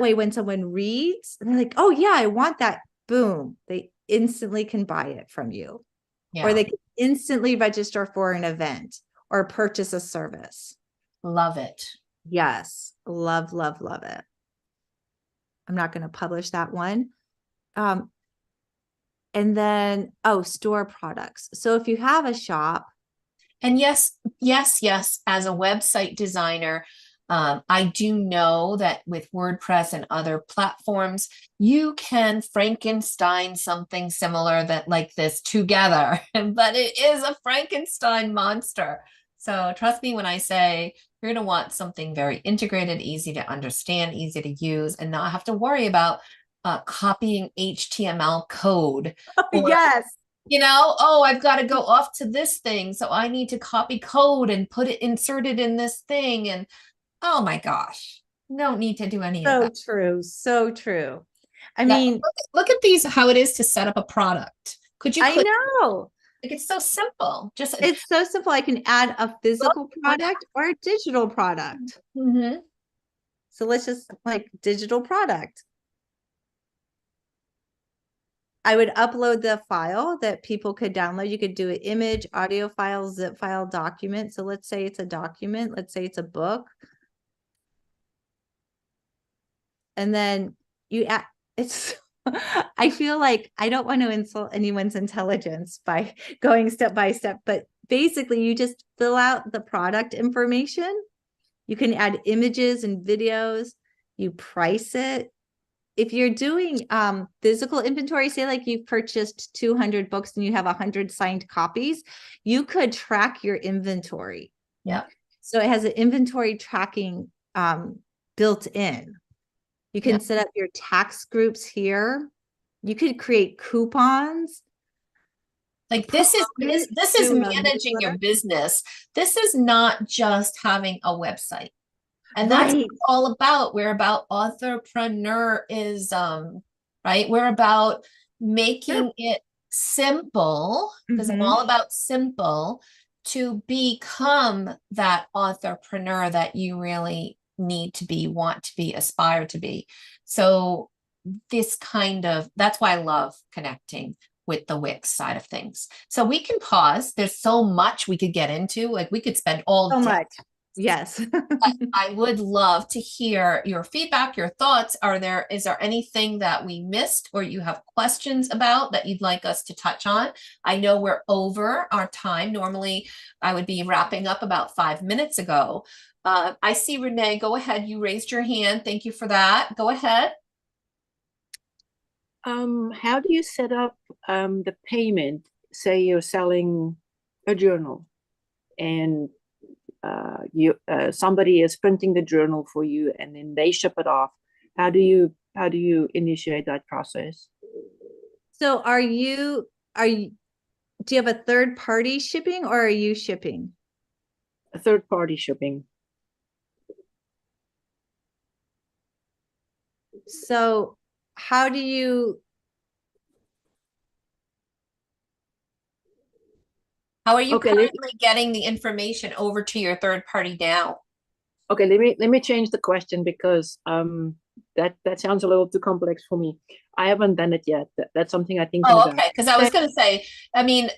S1: way, when someone reads, they're like, oh yeah, I want that. Boom. They instantly can buy it from you.
S2: Yeah.
S1: Or they can instantly register for an event or purchase a service.
S2: Love it.
S1: Yes. Love, love, love it. I'm not going to publish that one. And then, store products. So if you have a shop.
S2: And yes, as a website designer, I do know that with WordPress and other platforms, you can Frankenstein something similar like this together, but it is a Frankenstein monster. So trust me when I say you're going to want something very integrated, easy to understand, easy to use, and not have to worry about copying HTML code.
S1: Yes.
S2: I've got to go off to this thing, so I need to copy code and insert it in this thing. And oh my gosh, don't need to do any of that.
S1: So true. So true. I mean,
S2: look at these, how it is to set up a product.
S1: I know.
S2: Like, it's so simple.
S1: It's so simple. I can add a physical product or a digital product.
S2: Mm-hmm.
S1: So let's just digital product. I would upload the file that people could download. You could do an image, audio file, zip file, document. So let's say it's a document. Let's say it's a book. And then I feel like I don't want to insult anyone's intelligence by going step by step, but basically you just fill out the product information. You can add images and videos. You price it. If you're doing physical inventory, say like you've purchased 200 books and you have 100 signed copies, you could track your inventory.
S2: Yeah.
S1: So it has an inventory tracking built in. You can set up your tax groups here. You could create coupons.
S2: Like this is managing your business. This is not just having a website. And that's what it's all about. We're about entrepreneurism, right? We're about making it simple, because I'm all about simple, to become that entrepreneur that you really need to be, want to be, aspire to be. So that's why I love connecting with the Wix side of things. So we can pause. There's so much we could get into. Like we could spend all day.
S1: Much. Yes.
S2: I would love to hear your feedback, your thoughts. Is there anything that we missed or you have questions about that you'd like us to touch on? I know we're over our time. Normally I would be wrapping up about 5 minutes ago. I see Renee, go ahead. You raised your hand. Thank you for that. Go ahead.
S5: How do you set up the payment? Say you're selling a journal and you somebody is printing the journal for you and then they ship it off. How do you initiate that process?
S1: So do you have a third party shipping or are you shipping?
S5: A third party shipping.
S1: So how do you,
S2: How are you
S5: Okay,
S2: currently getting the information over to your third party now?
S5: okay, let me change the question because that sounds a little too complex for me. I haven't done it yet. That's something I'm thinking
S2: Oh,
S5: about.
S2: okay. Because I was going to say, I mean,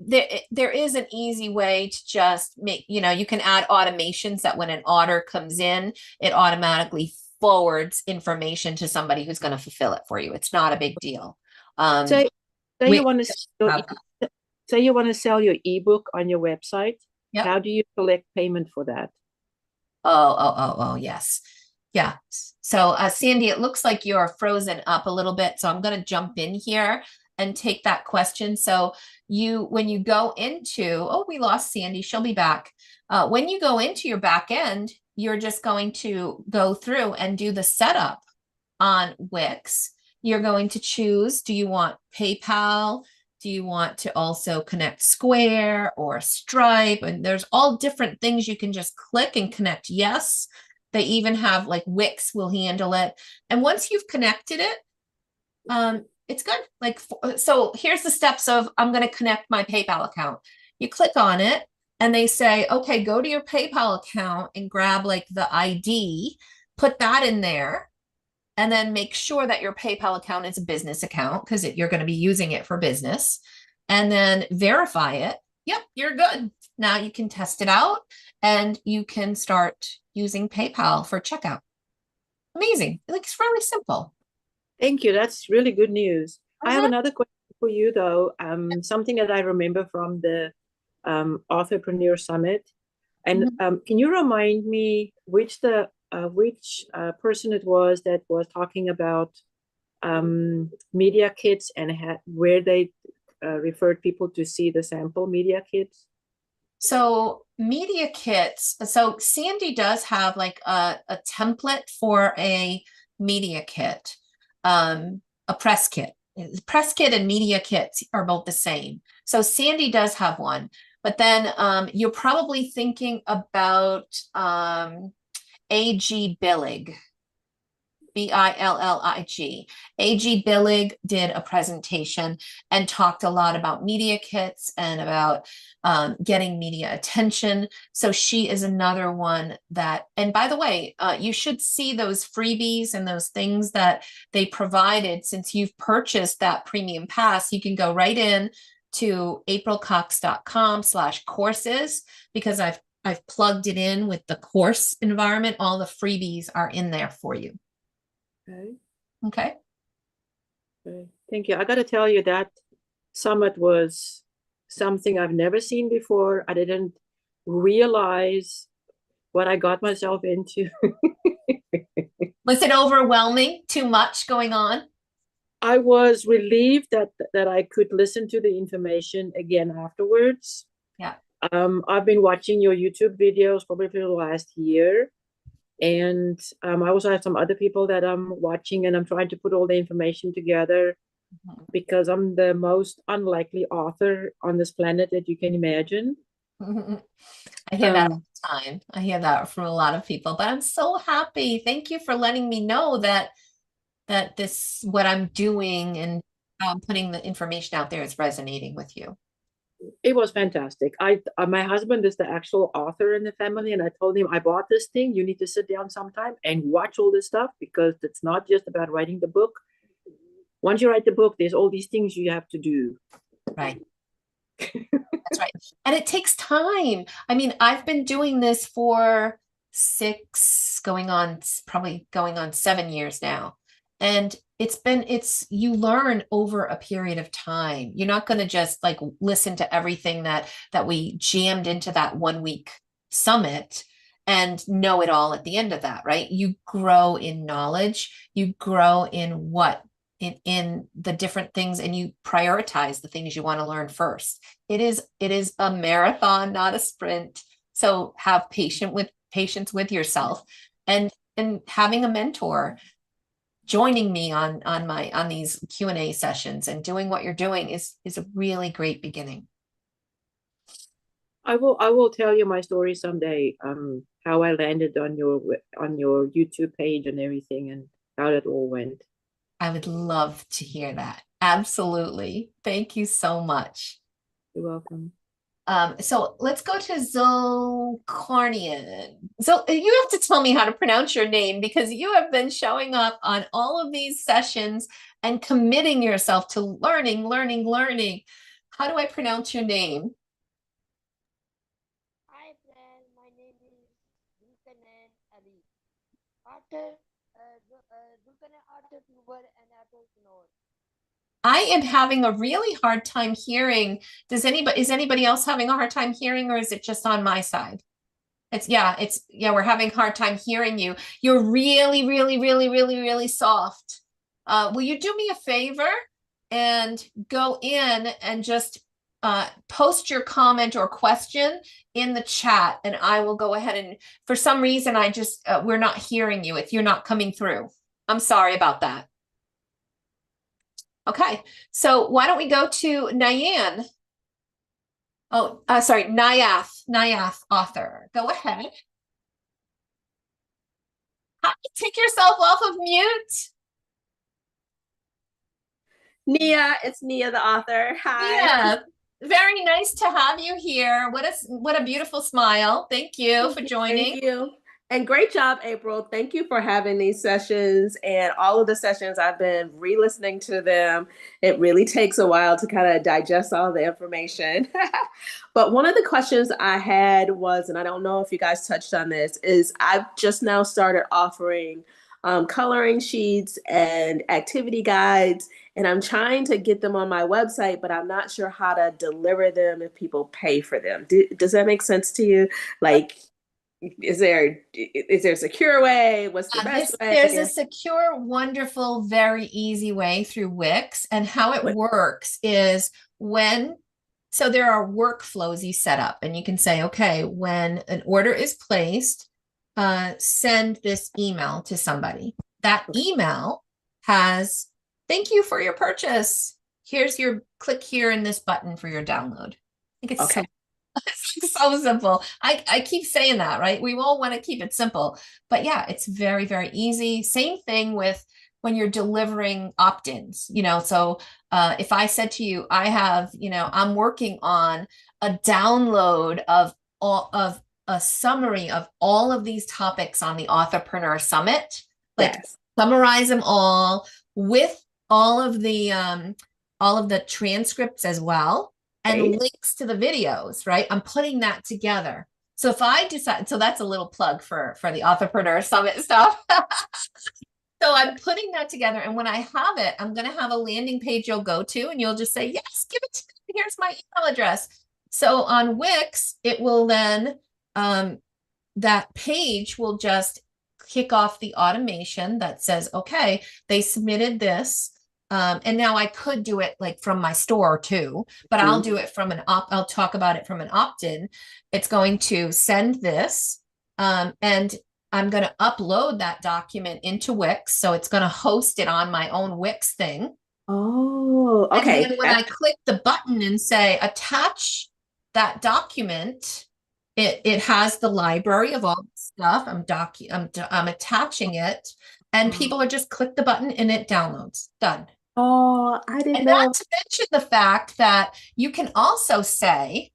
S2: there is an easy way to just make, you can add automations that when an order comes in, it automatically forwards information to somebody who's going to fulfill it for you. It's not a big deal.
S5: Say say
S2: we
S5: you want to
S2: have that.
S5: say you want to sell your ebook on your website.
S2: Yep.
S5: How do you collect payment for that?
S2: Oh, yes. Yeah. So, Sandy, it looks like you're frozen up a little bit. So I'm going to jump in here and take that question. So when you go into, oh, we lost Sandy. She'll be back. When you go into your back end, you're just going to go through and do the setup on Wix. You're going to choose, do you want PayPal? Do you want to also connect Square or Stripe? And there's all different things you can just click and connect yes. They even have like Wix will handle it. And once you've connected it, it's good. Like, so here's the steps of I'm going to connect my PayPal account. You click on it and they say, okay, go to your PayPal account and grab like the ID, put that in there, and then make sure that your PayPal account is a business account because you're going to be using it for business, and then verify it. Yep, you're good. Now you can test it out and you can start using PayPal for checkout. Amazing. Like, it's really simple.
S5: Thank you. That's really good news. I have another question for you, though. Something that I remember from the Authorpreneur Summit. And can you remind me which person it was that was talking about media kits and where they referred people to see the sample media kits?
S2: So media kits. So Sandy does have like a template for a media kit, a press kit. Press kit and media kits are both the same. So Sandy does have one, but then you're probably thinking about A.G. Billig. Billig. A.G. Billig did a presentation and talked a lot about media kits and about getting media attention. So she is another one that, and by the way, you should see those freebies and those things that they provided. Since you've purchased that premium pass, you can go right in to aprilcox.com/courses, because I've plugged it in with the course environment. All the freebies are in there for you. Okay.
S5: Thank you. I got to tell you that summit was something I've never seen before. I didn't realize what I got myself into.
S2: Was it overwhelming? Too much going on?
S5: I was relieved that I could listen to the information again afterwards.
S2: Yeah.
S5: I've been watching your YouTube videos probably for the last year. And I also have some other people that I'm watching, and I'm trying to put all the information together because I'm the most unlikely author on this planet that you can imagine.
S2: I hear that all the time. I hear that from a lot of people, but I'm so happy. Thank you for letting me know that this, what I'm doing and how I'm putting the information out there, is resonating with you.
S5: It was fantastic. My husband is the actual author in the family, and I told him, I bought this thing. You need to sit down sometime and watch all this stuff, because it's not just about writing the book. Once you write the book, there's all these things you have to do.
S2: Right. That's right. And it takes time. I mean, I've been doing this for probably going on 7 years now. And you learn over a period of time. You're not going to just like listen to everything that we jammed into that 1 week summit and know it all at the end of that, right? You grow in knowledge, you grow in what in the different things, and you prioritize the things you want to learn first. It is a marathon, not a sprint. So have patience with yourself, and having a mentor joining me on these Q&A sessions and doing what you're doing is a really great beginning.
S5: I will tell you my story someday, how I landed on your YouTube page and everything, and how it all went.
S2: I would love to hear that. Absolutely. Thank you so much.
S5: You're welcome.
S2: So let's go to Zolkarnian. So you have to tell me how to pronounce your name, because you have been showing up on all of these sessions and committing yourself to learning. How do I pronounce your name?
S6: Hi, friend. My name is Zulkarnain Ali. Zulkarnain entrepreneur and entrepreneur.
S2: I am having a really hard time hearing. Is anybody else having a hard time hearing, or is it just on my side? We're having a hard time hearing you. You're really soft. Will you do me a favor and go in and just post your comment or question in the chat, and I will go ahead and, for some reason, we're not hearing you. You're not coming through. I'm sorry about that. Okay, so why don't we go to Nyan? Oh, sorry, Nayath, author. Go ahead. Take yourself off of mute.
S7: Nia, it's Nia, the author. Hi.
S2: Yeah, very nice to have you here. What a beautiful smile. Thank you for joining.
S7: Thank you. And great job, April. Thank you for having these sessions, and all of the sessions. I've been re-listening to them. It really takes a while to kind of digest all the information. But one of the questions I had was, and I don't know if you guys touched on this, is I've just now started offering coloring sheets and activity guides, and I'm trying to get them on my website, but I'm not sure how to deliver them if people pay for them. Does that make sense to you? Like, is there a secure way? What's the best way?
S2: There's a secure, wonderful, very easy way through Wix. And how it works is so there are workflows you set up, and you can say, okay, when an order is placed, send this email to somebody. That email has, thank you for your purchase. Here's your, click here in this button for your download. I think it's
S7: okay.
S2: so simple. I keep saying that, right? We all want to keep it simple, but yeah, it's very, very easy. Same thing with when you're delivering opt-ins, so if I said to you, I have, I'm working on a download of a summary of all of these topics on the Authorpreneur Summit,
S7: Yes.
S2: Summarize them all with all of the transcripts as well. And links to the videos, right? I'm putting that together. So if I decide, so that's a little plug for the Authorpreneur Summit stuff. So I'm putting that together. And when I have it, I'm going to have a landing page you'll go to, and you'll just say, yes, give it to me. Here's my email address. So on Wix, it will then, that page will just kick off the automation that says, okay, they submitted this. And now I could do it like from my store too, but I'll do it from I'll talk about it from an opt-in. It's going to send this, and I'm going to upload that document into Wix. So it's going to host it on my own Wix thing.
S7: Oh, okay.
S2: And then when I click the button and say attach that document, it has the library of all the stuff. I'm attaching it, and people are just click the button and it downloads. Done.
S7: Oh, I didn't
S2: And
S7: know.
S2: not to mention the fact that you can also say,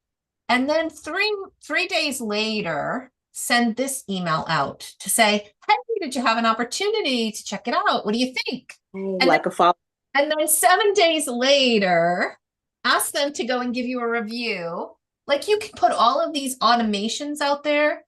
S2: and then three days later, send this email out to say, hey, did you have an opportunity to check it out? What do you think?
S7: And like a follow.
S2: And then 7 days later, ask them to go and give you a review. Like, you can put all of these automations out there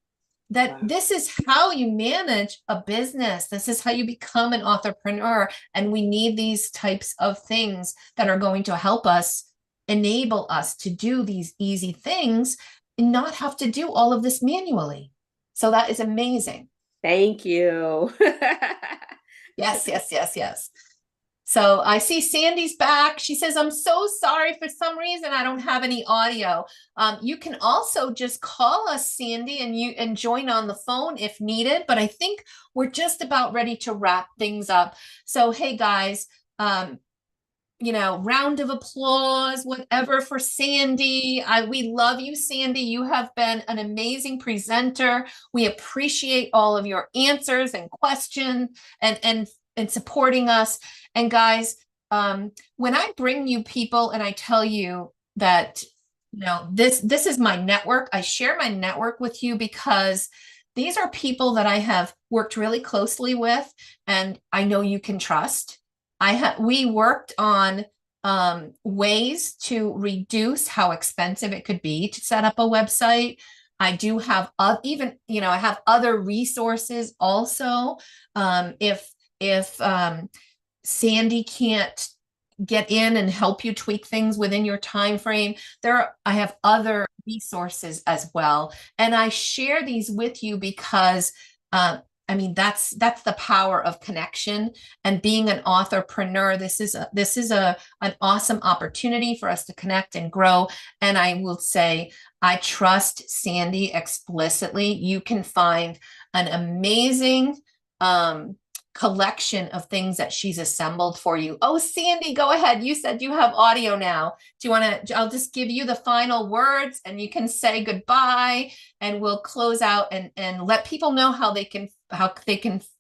S2: that this is how you manage a business. This is how you become an entrepreneur. And we need these types of things that are going to help us, enable us to do these easy things and not have to do all of this manually. So that is amazing.
S7: Thank you.
S2: Yes. So I see Sandy's back. She says, I'm so sorry. For some reason, I don't have any audio. You can also just call us, Sandy, and join on the phone if needed. But I think we're just about ready to wrap things up. So, hey, guys, round of applause, whatever, for Sandy. We love you, Sandy. You have been an amazing presenter. We appreciate all of your answers and questions and supporting us. And guys, when I bring you people and I tell you that, this is my network, I share my network with you because these are people that I have worked really closely with and I know you can trust. We worked on ways to reduce how expensive it could be to set up a website. I do have I have other resources also. If Sandy can't get in and help you tweak things within your time frame, I have other resources as well. And I share these with you because that's the power of connection and being an authorpreneur. This is an awesome opportunity for us to connect and grow. And I will say, I trust Sandy explicitly. You can find an amazing collection of things that she's assembled for you. Oh, Sandy, go ahead. You said you have audio now. Do you want to, I'll just give you the final words and you can say goodbye and we'll close out and let people know how they can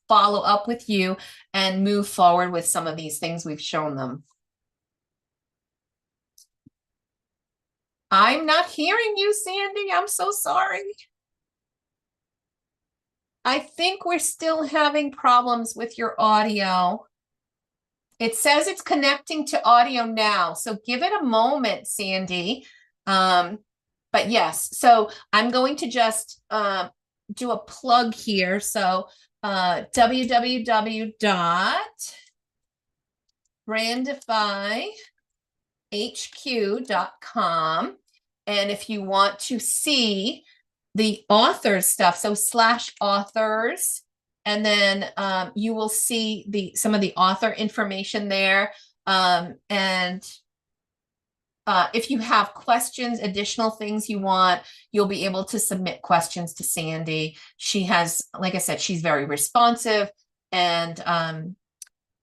S2: follow up with you and move forward with some of these things we've shown them. I'm not hearing you, Sandy. I'm so sorry. I think we're still having problems with your audio. It says it's connecting to audio now, so give it a moment, Sandy. But yes, so I'm going to just do a plug here. So www.brandifyhq.com. And if you want to see the authors stuff, so /authors, and then you will see some of the author information there. And if you have questions, additional things you want, you'll be able to submit questions to Sandy. She has, like I said, she's very responsive and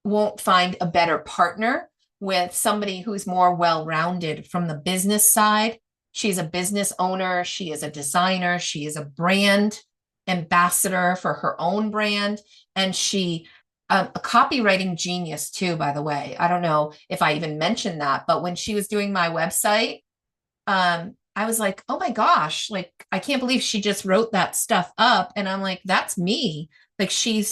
S2: won't find a better partner with somebody who's more well-rounded from the business side. She's a business owner. She is a designer. She is a brand ambassador for her own brand. And she, a copywriting genius too, by the way. I don't know if I even mentioned that, but when she was doing my website, I was like, oh my gosh, like, I can't believe she just wrote that stuff up. And I'm like, that's me. Like she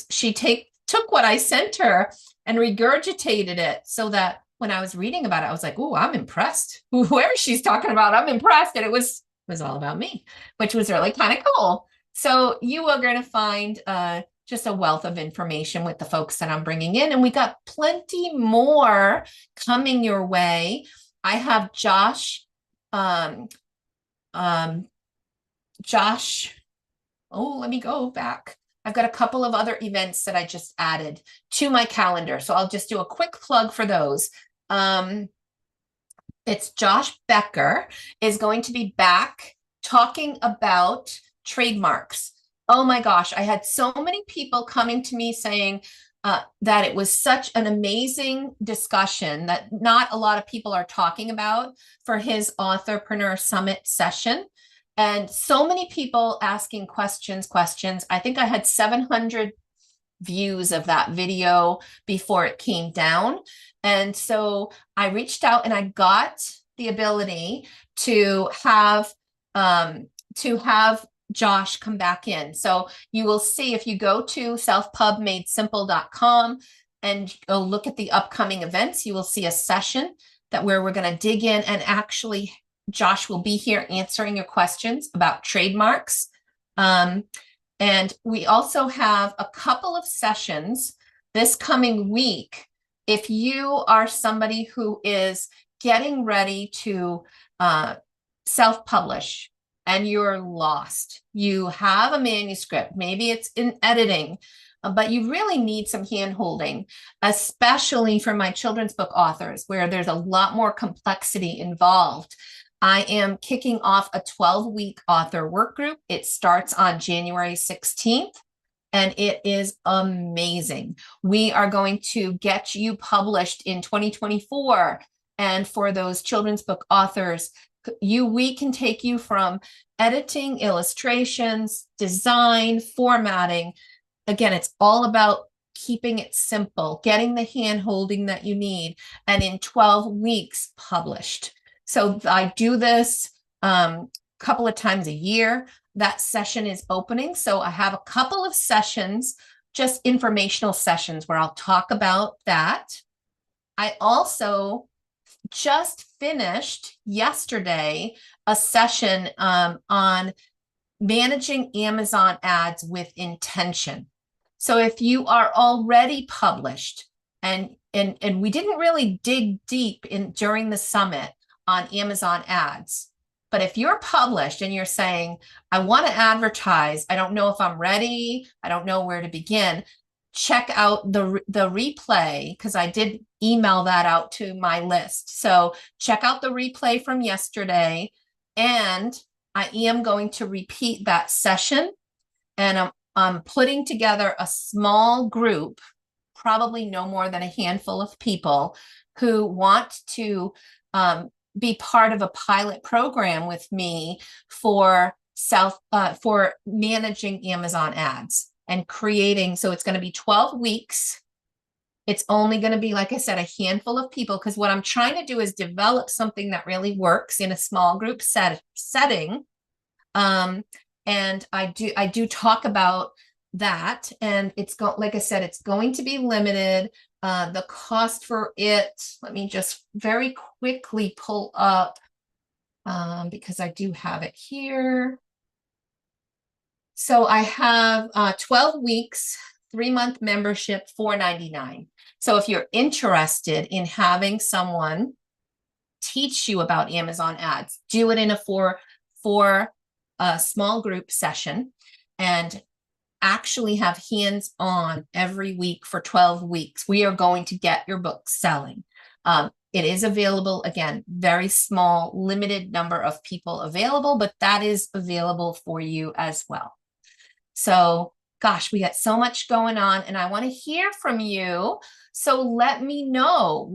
S2: took what I sent her and regurgitated it so that when I was reading about it, I was like, oh, I'm impressed. Whoever she's talking about, I'm impressed. And it was all about me, which was really kind of cool. So you are going to find just a wealth of information with the folks that I'm bringing in. And we got plenty more coming your way. I have Josh, oh, let me go back. I've got a couple of other events that I just added to my calendar. So I'll just do a quick plug for those. It's Josh Becker is going to be back talking about trademarks. Oh my gosh, I had so many people coming to me saying that it was such an amazing discussion that not a lot of people are talking about for his Authorpreneur Summit session. And so many people asking questions. I think I had 700 views of that video before it came down. And so I reached out and I got the ability to have Josh come back in. So you will see if you go to selfpubmadesimple.com and go look at the upcoming events, you will see a session where we're going to dig in, and actually Josh will be here answering your questions about trademarks. And we also have a couple of sessions this coming week. If you are somebody who is getting ready to self-publish and you're lost, you have a manuscript, maybe it's in editing, but you really need some hand holding, especially for my children's book authors, where there's a lot more complexity involved. I am kicking off a 12-week author work group. It starts on January 16th. And it is amazing. We are going to get you published in 2024. And for those children's book authors, we can take you from editing, illustrations, design, formatting. Again, it's all about keeping it simple, getting the hand holding that you need, and in 12 weeks published. So I do this a couple of times a year. That session is opening. So I have a couple of sessions, just informational sessions where I'll talk about that. I also just finished yesterday a session on managing Amazon ads with intention. So if you are already published, and we didn't really dig deep during the summit on Amazon ads, but if you're published and you're saying, I want to advertise, I don't know if I'm ready, I don't know where to begin, check out the replay, because I did email that out to my list. So check out the replay from yesterday, and I am going to repeat that session, and I'm putting together a small group, probably no more than a handful of people who want to be part of a pilot program with me for managing Amazon ads and creating. So it's going to be 12 weeks. It's only going to be, like I said, a handful of people, because what I'm trying to do is develop something that really works in a small group setting. And I do talk about that, and like I said, it's going to be limited. The cost for it, let me just very quickly pull up, because I do have it here. So I have 12 weeks, 3-month membership, $4.99. So if you're interested in having someone teach you about Amazon ads, do it in a small group session, and actually have hands-on every week for 12 weeks. We are going to get your book selling. It is available, again, very small, limited number of people available, but that is available for you as well. So, gosh, we got so much going on, and I want to hear from you. So let me know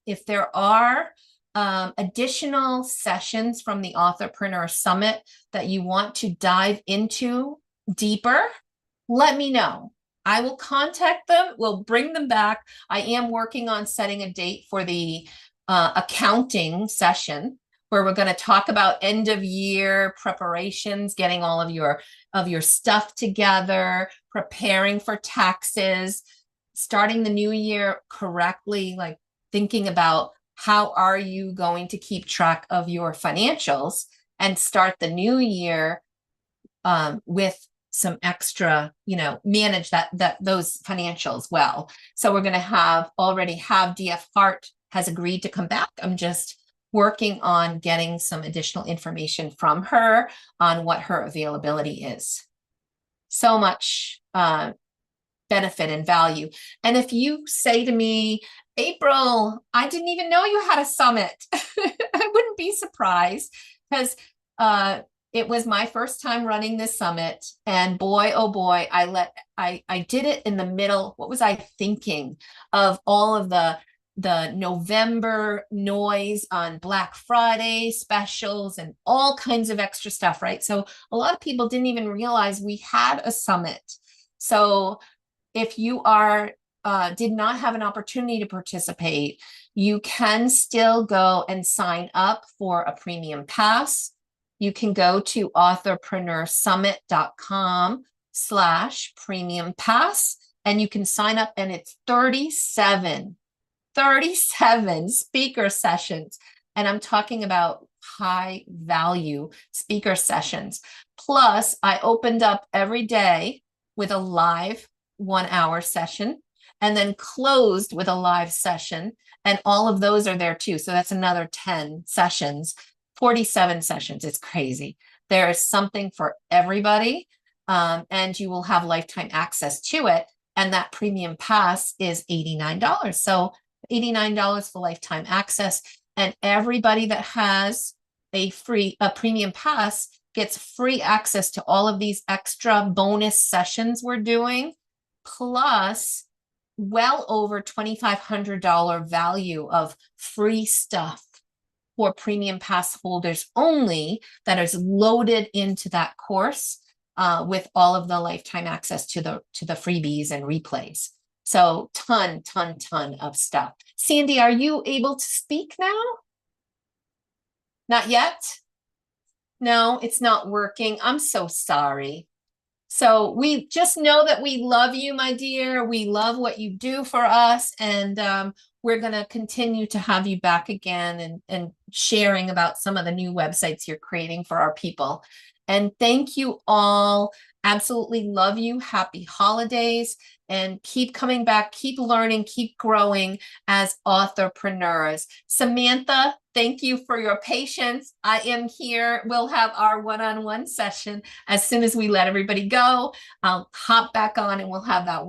S2: if there are additional sessions from the Authorpreneur Summit that you want to dive into deeper. Let me know. I will contact them. We'll bring them back. I am working on setting a date for the accounting session, where we're going to talk about end of year preparations, getting all of your stuff together, preparing for taxes, starting the new year correctly, like thinking about how are you going to keep track of your financials and start the new year with some extra, manage those financials well. So we're going to already have DF Hart has agreed to come back. I'm just working on getting some additional information from her on what her availability is. So much benefit and value. And if you say to me, April, I didn't even know you had a summit, I wouldn't be surprised, because it was my first time running this summit, and boy, oh boy, I did it in the middle. What was I thinking of all of the November noise on Black Friday specials and all kinds of extra stuff, right? So a lot of people didn't even realize we had a summit. So if you did not have an opportunity to participate, you can still go and sign up for a premium pass. You can go to authorpreneursummit.com/premium pass, and you can sign up, and it's 37 speaker sessions. And I'm talking about high value speaker sessions. Plus, I opened up every day with a live 1-hour session, and then closed with a live session. And all of those are there too. So that's another 10 sessions, 47 sessions. It's crazy. There is something for everybody. and you will have lifetime access to it. And that premium pass is $89. So $89 for lifetime access. And everybody that has a premium pass gets free access to all of these extra bonus sessions we're doing, plus well over $2,500 value of free stuff for premium pass holders only that is loaded into that course, with all of the lifetime access to the freebies and replays. So ton of stuff. Sandy, are you able to speak now? Not yet? No, it's not working. I'm so sorry. So we just know that we love you, my dear. We love what you do for us. And we're going to continue to have you back again and sharing about some of the new websites you're creating for our people. And thank you all. Absolutely love you. Happy holidays. And keep coming back, keep learning, keep growing as authorpreneurs. Samantha, thank you for your patience. I am here. We'll have our one-on-one session as soon as we let everybody go. I'll hop back on and we'll have that